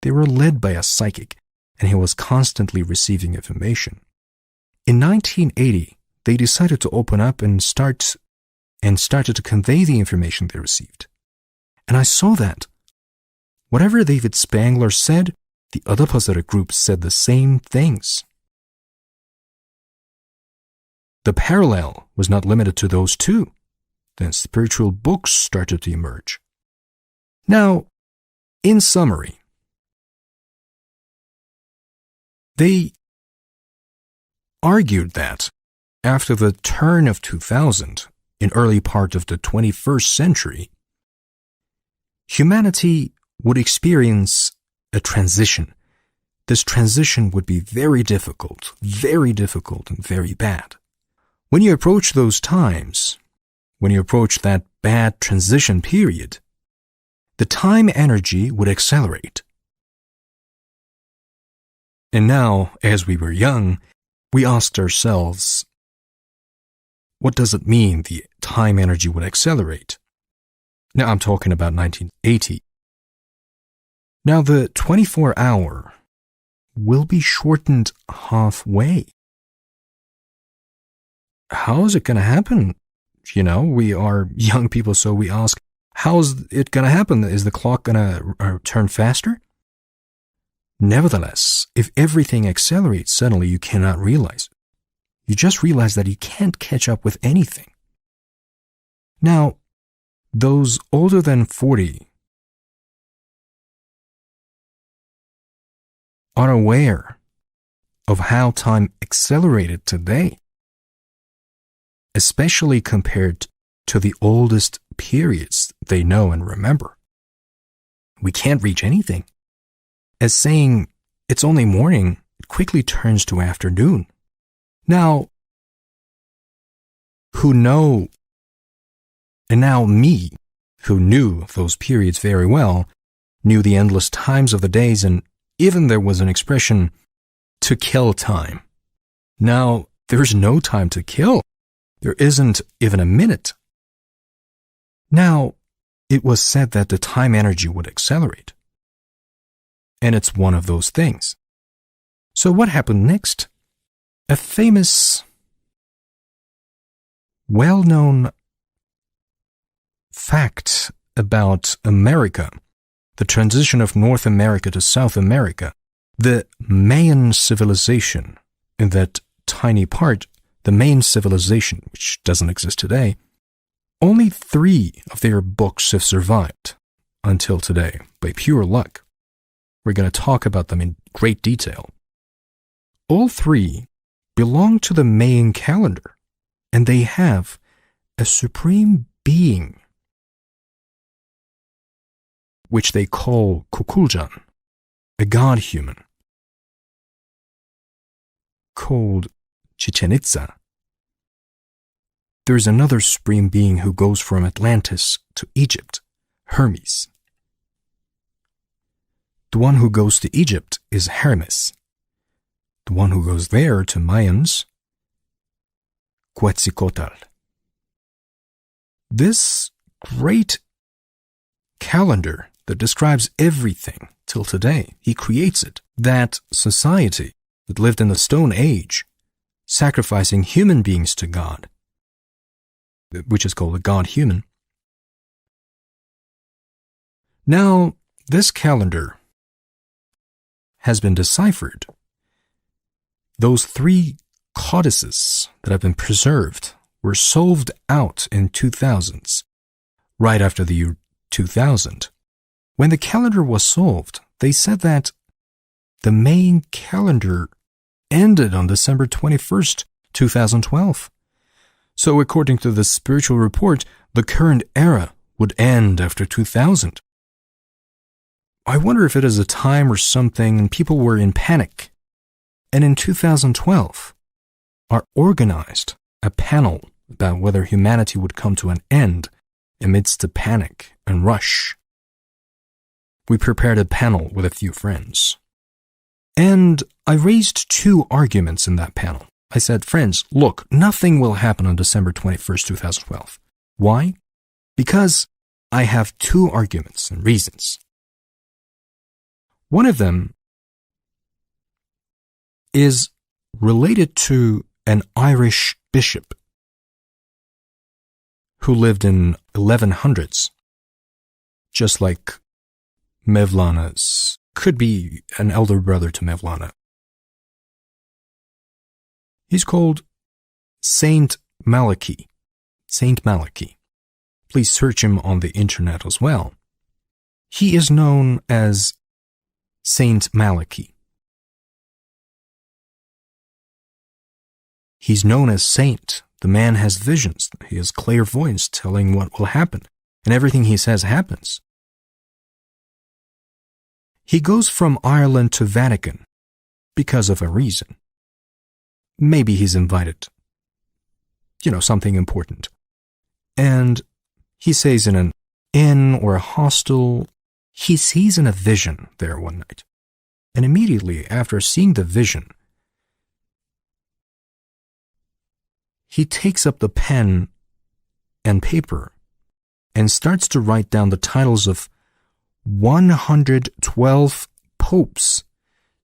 They were led by a psychic, and he was constantly receiving information. In 1980, they decided to open up and started to convey the information they received. And I saw that. Whatever David Spangler said, the Adapazarı group said the same things. The parallel was not limited to those two. Then spiritual books started to emerge. Now, in summary, they argued that after the turn of 2000, in early part of the 21st century, humanity would experience a transition. This transition would be very difficult and very bad. When you approach those times, when you approach that bad transition period, the time energy would accelerate. And now, as we were young, we asked ourselves, what does it mean the time energy would accelerate? Now I'm talking about 1980. Now the 24-hour will be shortened halfway. How is it going to happen? You know, we are young people, so we ask, how is it going to happen? Is the clock going to turn faster? Nevertheless, if everything accelerates suddenly, you cannot realize it. You just realize that you can't catch up with anything. Now, those older than 40 are aware of how time accelerated today, especially compared to the oldest periods they know and remember. We can't reach anything. As saying, it's only morning, it quickly turns to afternoon. Now, me, who knew those periods very well, knew the endless times of the days, and even there was an expression, to kill time. Now, there's no time to kill. There isn't even a minute. Now, it was said that the time energy would accelerate. And it's one of those things. So what happened next? A famous, well-known fact about America, the transition of North America to South America, the Mayan civilization, in that tiny part, the Mayan civilization, which doesn't exist today, only 3 of their books have survived until today, by pure luck. We're going to talk about them in great detail. All three belong to the Mayan calendar, and they have a supreme being, which they call Kukulcan, a god-human, called Chichen Itza. There's another supreme being who goes from Atlantis to Egypt, Hermes. The one who goes to Egypt is Hermes. The one who goes there to Mayans, Quetzalcoatl. This great calendar that describes everything till today, he creates it. That society that lived in the Stone Age, sacrificing human beings to God, which is called a god-human. Now, this calendar has been deciphered. Those three codices that have been preserved were solved out in 2000s, right after the year 2000. When the calendar was solved, they said that the Mayan calendar ended on December 21st, 2012. So according to the spiritual report, the current era would end after 2000. I wonder if it is a time or something and people were in panic. And in 2012, I organized a panel about whether humanity would come to an end amidst the panic and rush. We prepared a panel with a few friends. And I raised two arguments in that panel. I said, friends, look, nothing will happen on December 21st, 2012. Why? Because I have two arguments and reasons. One of them is related to an Irish bishop who lived in 1100s, just like Mevlana's, could be an elder brother to Mevlana. He's called Saint Malachy. Saint Malachy. Please search him on the internet as well. He is known as Saint Malachy. He's known as Saint. The man has visions. He has clairvoyance telling what will happen, and everything he says happens. He goes from Ireland to Vatican because of a reason. Maybe he's invited. Something important. And he says in an inn or a hostel, he sees in a vision there one night. And immediately after seeing the vision, he takes up the pen and paper and starts to write down the titles of 112 popes,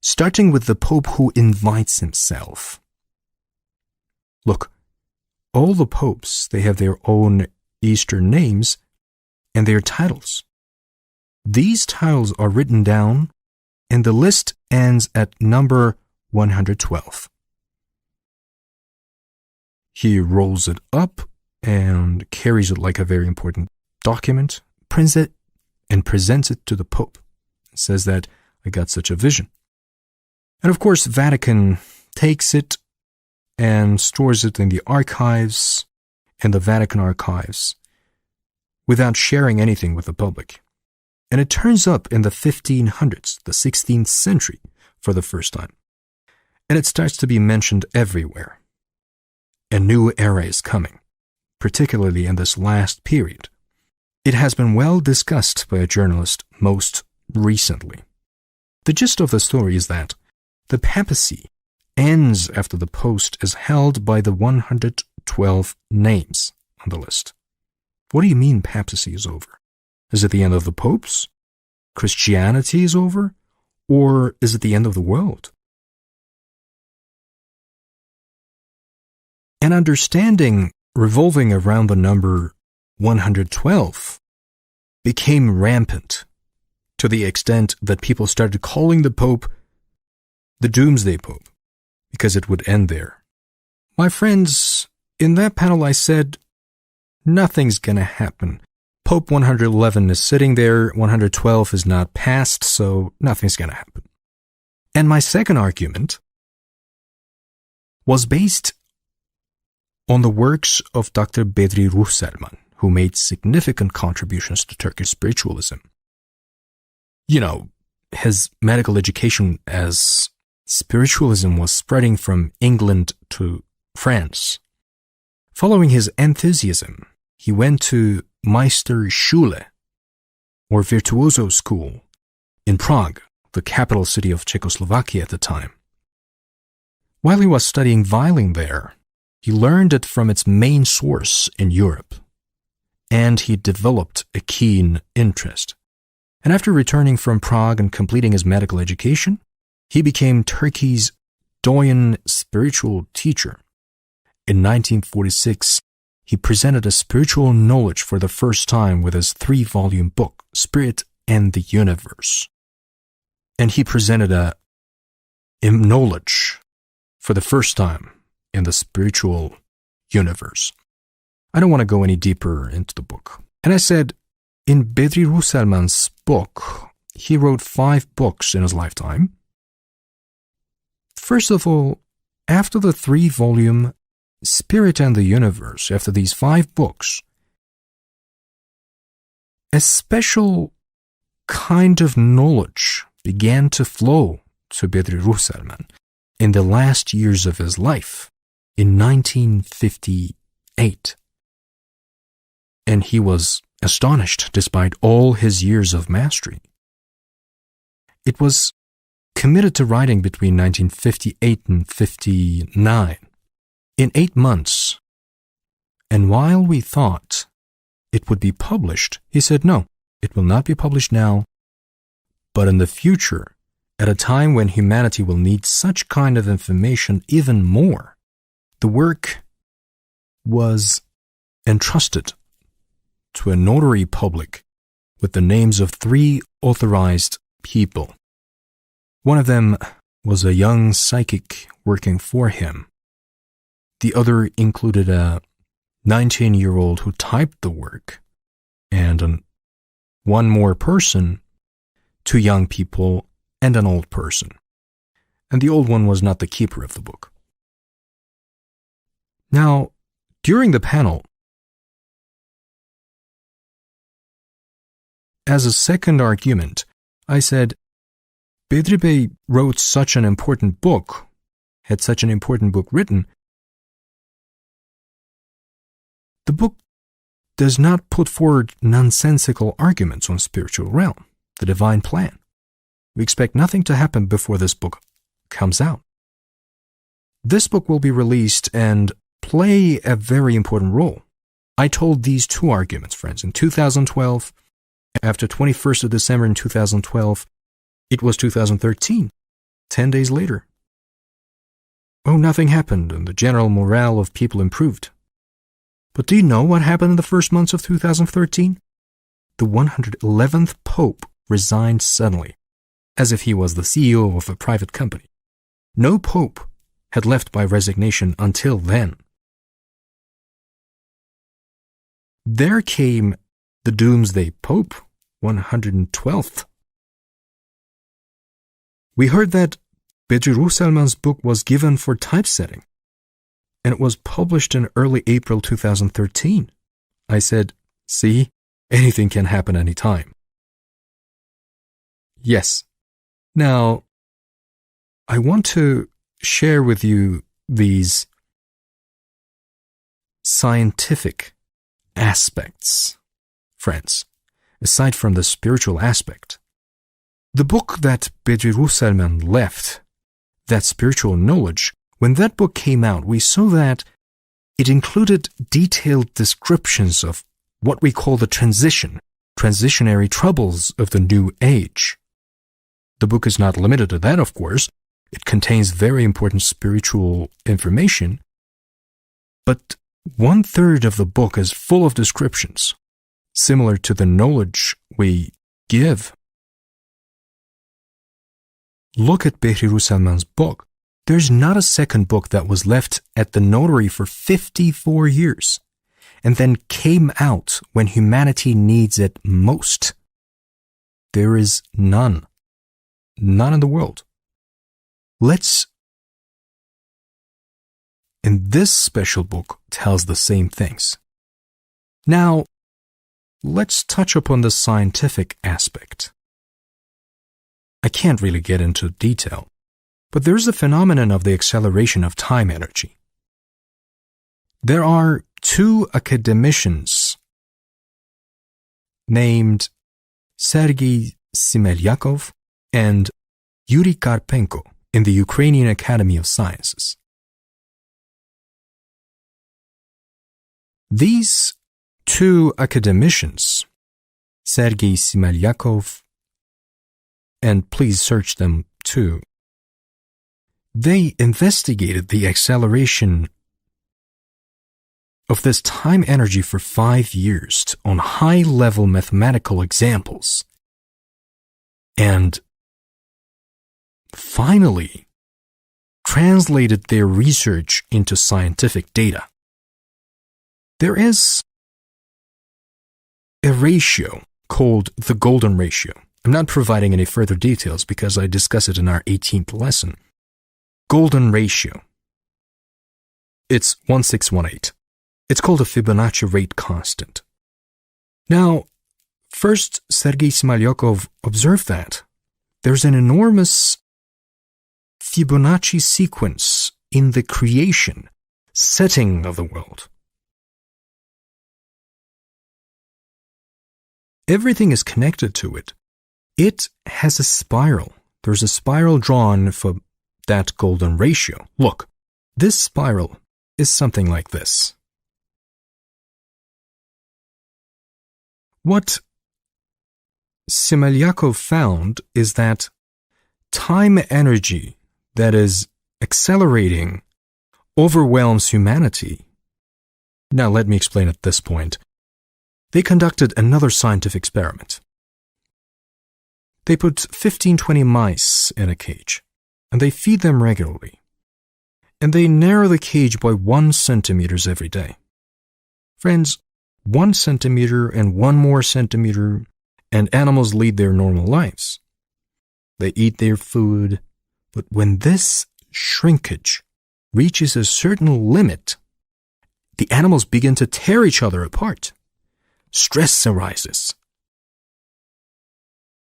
starting with the pope who invites himself. Look, all the popes, they have their own Eastern names and their titles. These titles are written down, and the list ends at number 112. He rolls it up and carries it like a very important document, prints it, and presents it to the Pope. It says that I got such a vision. And of course, Vatican takes it and stores it in the archives, in the Vatican archives, without sharing anything with the public. And it turns up in the 1500s, the 16th century, for the first time. And it starts to be mentioned everywhere. A new era is coming, particularly in this last period. It has been well discussed by a journalist most recently. The gist of the story is that the papacy ends after the post is held by the 112 names on the list. What do you mean papacy is over? Is it the end of the popes? Christianity is over? Or is it the end of the world? An understanding revolving around the number 112 became rampant to the extent that people started calling the Pope the Doomsday Pope because it would end there. My friends, in that panel I said, nothing's gonna happen. Pope 111 is sitting there, 112 is not passed, so nothing's going to happen. And my second argument was based on the works of Dr. Bedri Ruhselman, who made significant contributions to Turkish spiritualism. You know, his medical education as spiritualism was spreading from England to France. Following his enthusiasm, he went to Meisterschule, or Virtuoso School, in Prague, the capital city of Czechoslovakia at the time. While he was studying violin there, he learned it from its main source in Europe, and he developed a keen interest. And after returning from Prague and completing his medical education, he became Turkey's doyen spiritual teacher. In 1946, he presented a spiritual knowledge for the first time with his 3-volume book, Spirit and the Universe. And he presented a knowledge for the first time in the spiritual universe. I don't want to go any deeper into the book. And I said, in Bedri Ruhselman's book, he wrote 5 books in his lifetime. First of all, after the 3-volume Spirit and the Universe, after these 5 books, a special kind of knowledge began to flow to Bedri Ruhselman in the last years of his life, in 1958. And he was astonished despite all his years of mastery. It was committed to writing between 1958 and 59. In 8 months, and while we thought it would be published, he said, no, it will not be published now, but in the future, at a time when humanity will need such kind of information even more. The work was entrusted to a notary public with the names of 3 authorized people. One of them was a young psychic working for him. The other included a 19-year-old who typed the work, and one more person, 2 young people, and an old person. And the old one was not the keeper of the book. Now, during the panel, as a second argument, I said, Bedri Bey wrote such an important book, had such an important book written. The book does not put forward nonsensical arguments on spiritual realm, the divine plan. We expect nothing to happen before this book comes out. This book will be released and play a very important role. I told these 2 arguments, friends, in 2012, after 21st of December in 2012, it was 2013, 10 days later. Oh, nothing happened, and the general morale of people improved. But do you know what happened in the first months of 2013? The 111th Pope resigned suddenly, as if he was the CEO of a private company. No Pope had left by resignation until then. There came the Doomsday Pope, 112th. We heard that Bedri Ruhselman's book was given for typesetting, and it was published in early April 2013. I said, see, anything can happen anytime. Yes. Now, I want to share with you these scientific aspects, friends, aside from the spiritual aspect. The book that Bedri Ruhselman left, that spiritual knowledge, when that book came out, we saw that it included detailed descriptions of what we call the transitionary troubles of the new age. The book is not limited to that, of course. It contains very important spiritual information, but 1/3 of the book is full of descriptions, similar to the knowledge we give. Look at Bedri Ruhselman's book. There's not a second book that was left at the notary for 54 years. and then came out when humanity needs it most? There is none. None in the world. And this special book tells the same things. Now, let's touch upon the scientific aspect. I can't really get into detail, but there's the phenomenon of the acceleration of time energy. There are two academicians named Sergei Smelyakov and Yuri Karpenko in the Ukrainian Academy of Sciences. These two academicians, Sergei Smelyakov, and please search them too, they investigated the acceleration of this time energy for 5 years on high-level mathematical examples, and finally translated their research into scientific data. There is a ratio called the golden ratio. I'm not providing any further details because I discuss it in our 18th lesson. Golden ratio. It's 1618. It's called a Fibonacci rate constant. Now, first Sergei Smelyakov observed that there's an enormous Fibonacci sequence in the creation, setting of the world. Everything is connected to it. It has a spiral. There's a spiral drawn for that golden ratio. Look, this spiral is something like this. What Smelyakov found is that time energy that is accelerating overwhelms humanity. Now let me explain at this point. They conducted another scientific experiment. They put 15-20 mice in a cage, and they feed them regularly. And they narrow the cage by 1 centimeter every day. Friends, 1 centimeter and 1 more centimeter, and animals lead their normal lives. They eat their food, but when this shrinkage reaches a certain limit, the animals begin to tear each other apart. Stress arises.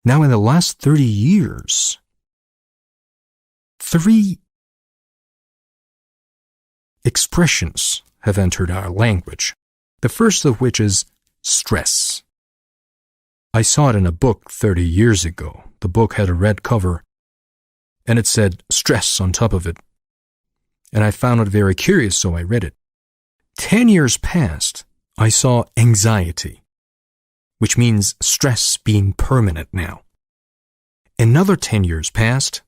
Now, in the last 30 years, 3 expressions have entered our language. The first of which is stress. I saw it in a book 30 years ago. The book had a red cover, and it said stress on top of it. And I found it very curious, so I read it. 10 years passed. I saw anxiety, which means stress being permanent now. Another 10 years passed,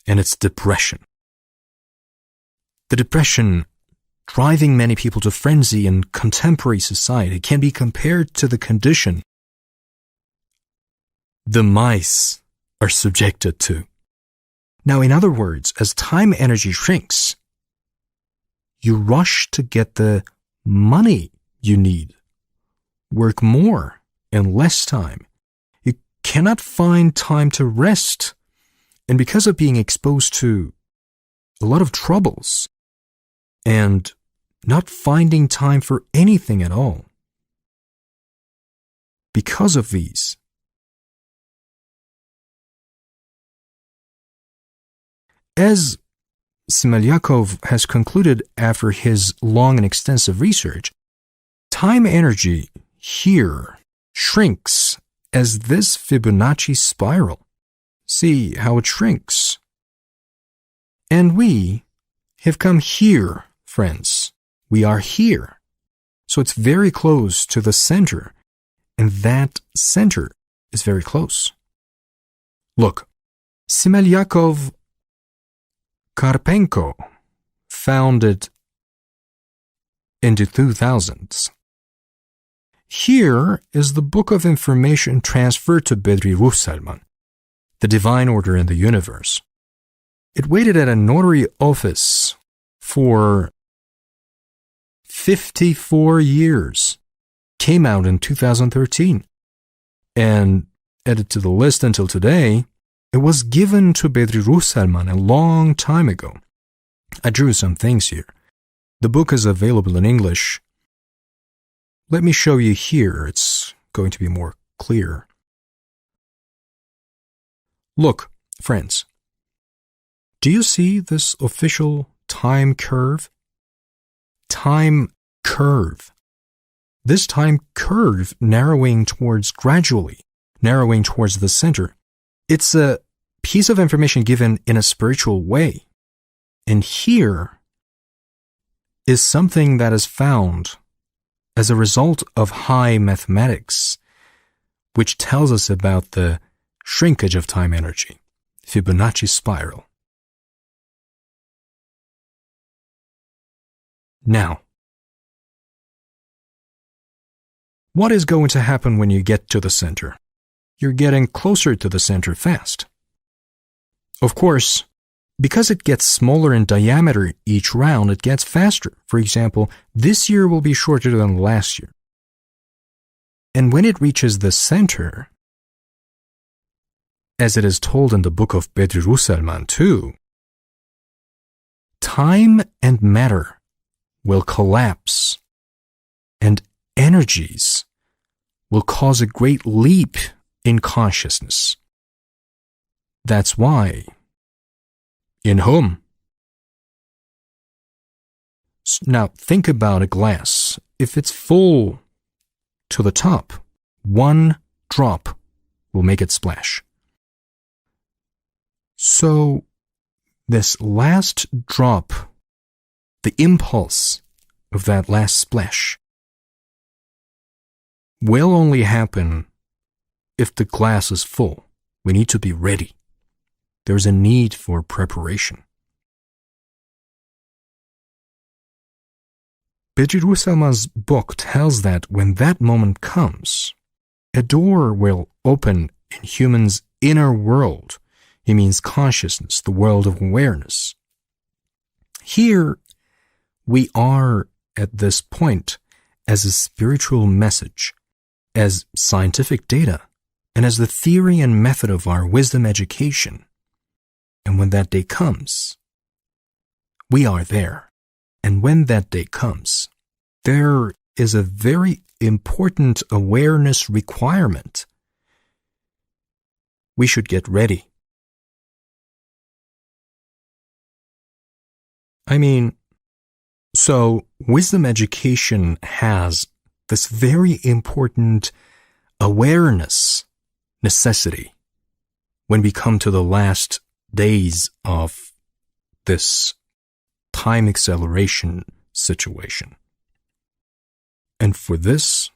and it's depression. The depression driving many people to frenzy in contemporary society can be compared to the condition the mice are subjected to. Now, in other words, as time energy shrinks, you rush to get the money you need, work more in less time. You cannot find time to rest. And because of being exposed to a lot of troubles and not finding time for anything at all, because of these, as Smelyakov has concluded after his long and extensive research, time energy here shrinks as this Fibonacci spiral. See how it shrinks. And we have come here, friends. We are here. So it's very close to the center, and that center is very close. Look, Smelyakov Karpenko found it in the 2000s. Here is the book of information transferred to Bedri Ruhsalman, the divine order in the universe. It waited at a notary office for 54 years. Came out in 2013. And added to the list until today, it was given to Bedri Salman a long time ago. I drew some things here. The book is available in English. Let me show you here. It's going to be more clear. Look, friends. Do you see this official time curve? Time curve. This time curve gradually narrowing towards the center. It's a piece of information given in a spiritual way. And here is something that is found as a result of high mathematics, which tells us about the shrinkage of time energy, Fibonacci spiral. Now, what is going to happen when you get to the center? You're getting closer to the center fast. Of course, because it gets smaller in diameter each round, it gets faster. For example, this year will be shorter than last year. And when it reaches the center, as it is told in the book of Bedri Salman too, time and matter will collapse, and energies will cause a great leap in consciousness. That's why, in whom? Now think about a glass. If it's full to the top, one drop will make it splash. So this last drop, the impulse of that last splash, will only happen if the glass is full. We need to be ready. There's a need for preparation. Bedri Salman's book tells that when that moment comes, a door will open in humans' inner world. He means consciousness, the world of awareness. Here, we are at this point as a spiritual message, as scientific data, and as the theory and method of our wisdom education. And when that day comes, we are there. And when that day comes, there is a very important awareness requirement. We should get ready. So wisdom education has this very important awareness necessity when we come to the last days of this time acceleration situation. And for this,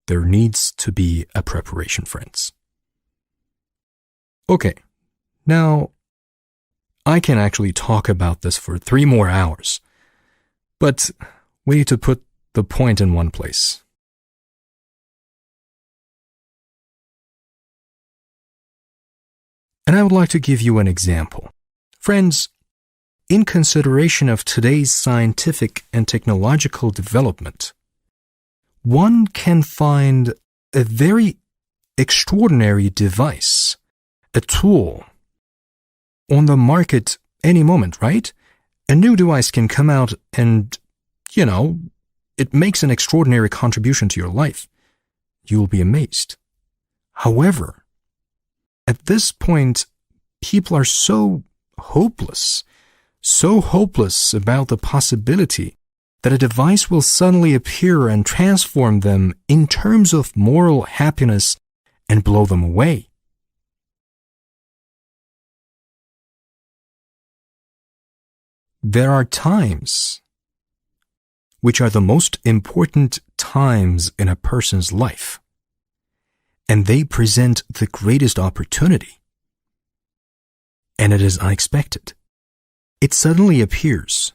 there needs to be a preparation, friends. Okay, now I can actually talk about this for 3 more hours, but we need to put the point in one place. And I would like to give you an example. Friends, in consideration of today's scientific and technological development, one can find a very extraordinary device, a tool, on the market any moment, right? A new device can come out and, it makes an extraordinary contribution to your life. You will be amazed. However, at this point, people are so hopeless about the possibility that a device will suddenly appear and transform them in terms of moral happiness and blow them away. There are times which are the most important times in a person's life, and they present the greatest opportunity. And it is unexpected. It suddenly appears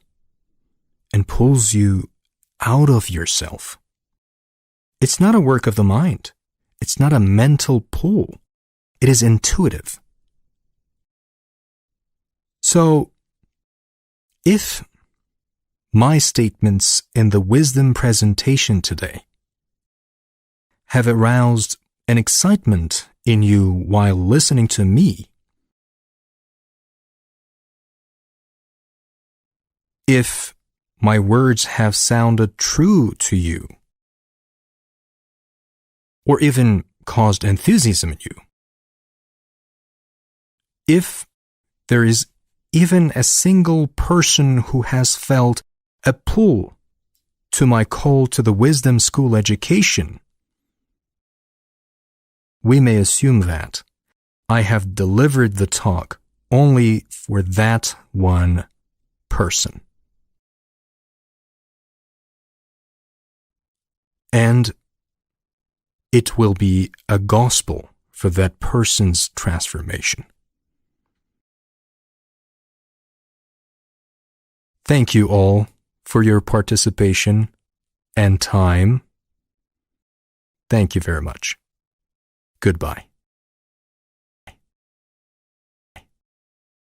and pulls you out of yourself. It's not a work of the mind. It's not a mental pull. It is intuitive. So, if my statements in the wisdom presentation today have aroused an excitement in you while listening to me, if my words have sounded true to you, or even caused enthusiasm in you, if there is even a single person who has felt a pull to my call to the wisdom school education, we may assume that I have delivered the talk only for that one person. And it will be a gospel for that person's transformation. Thank you all for your participation and time. Thank you very much. Goodbye.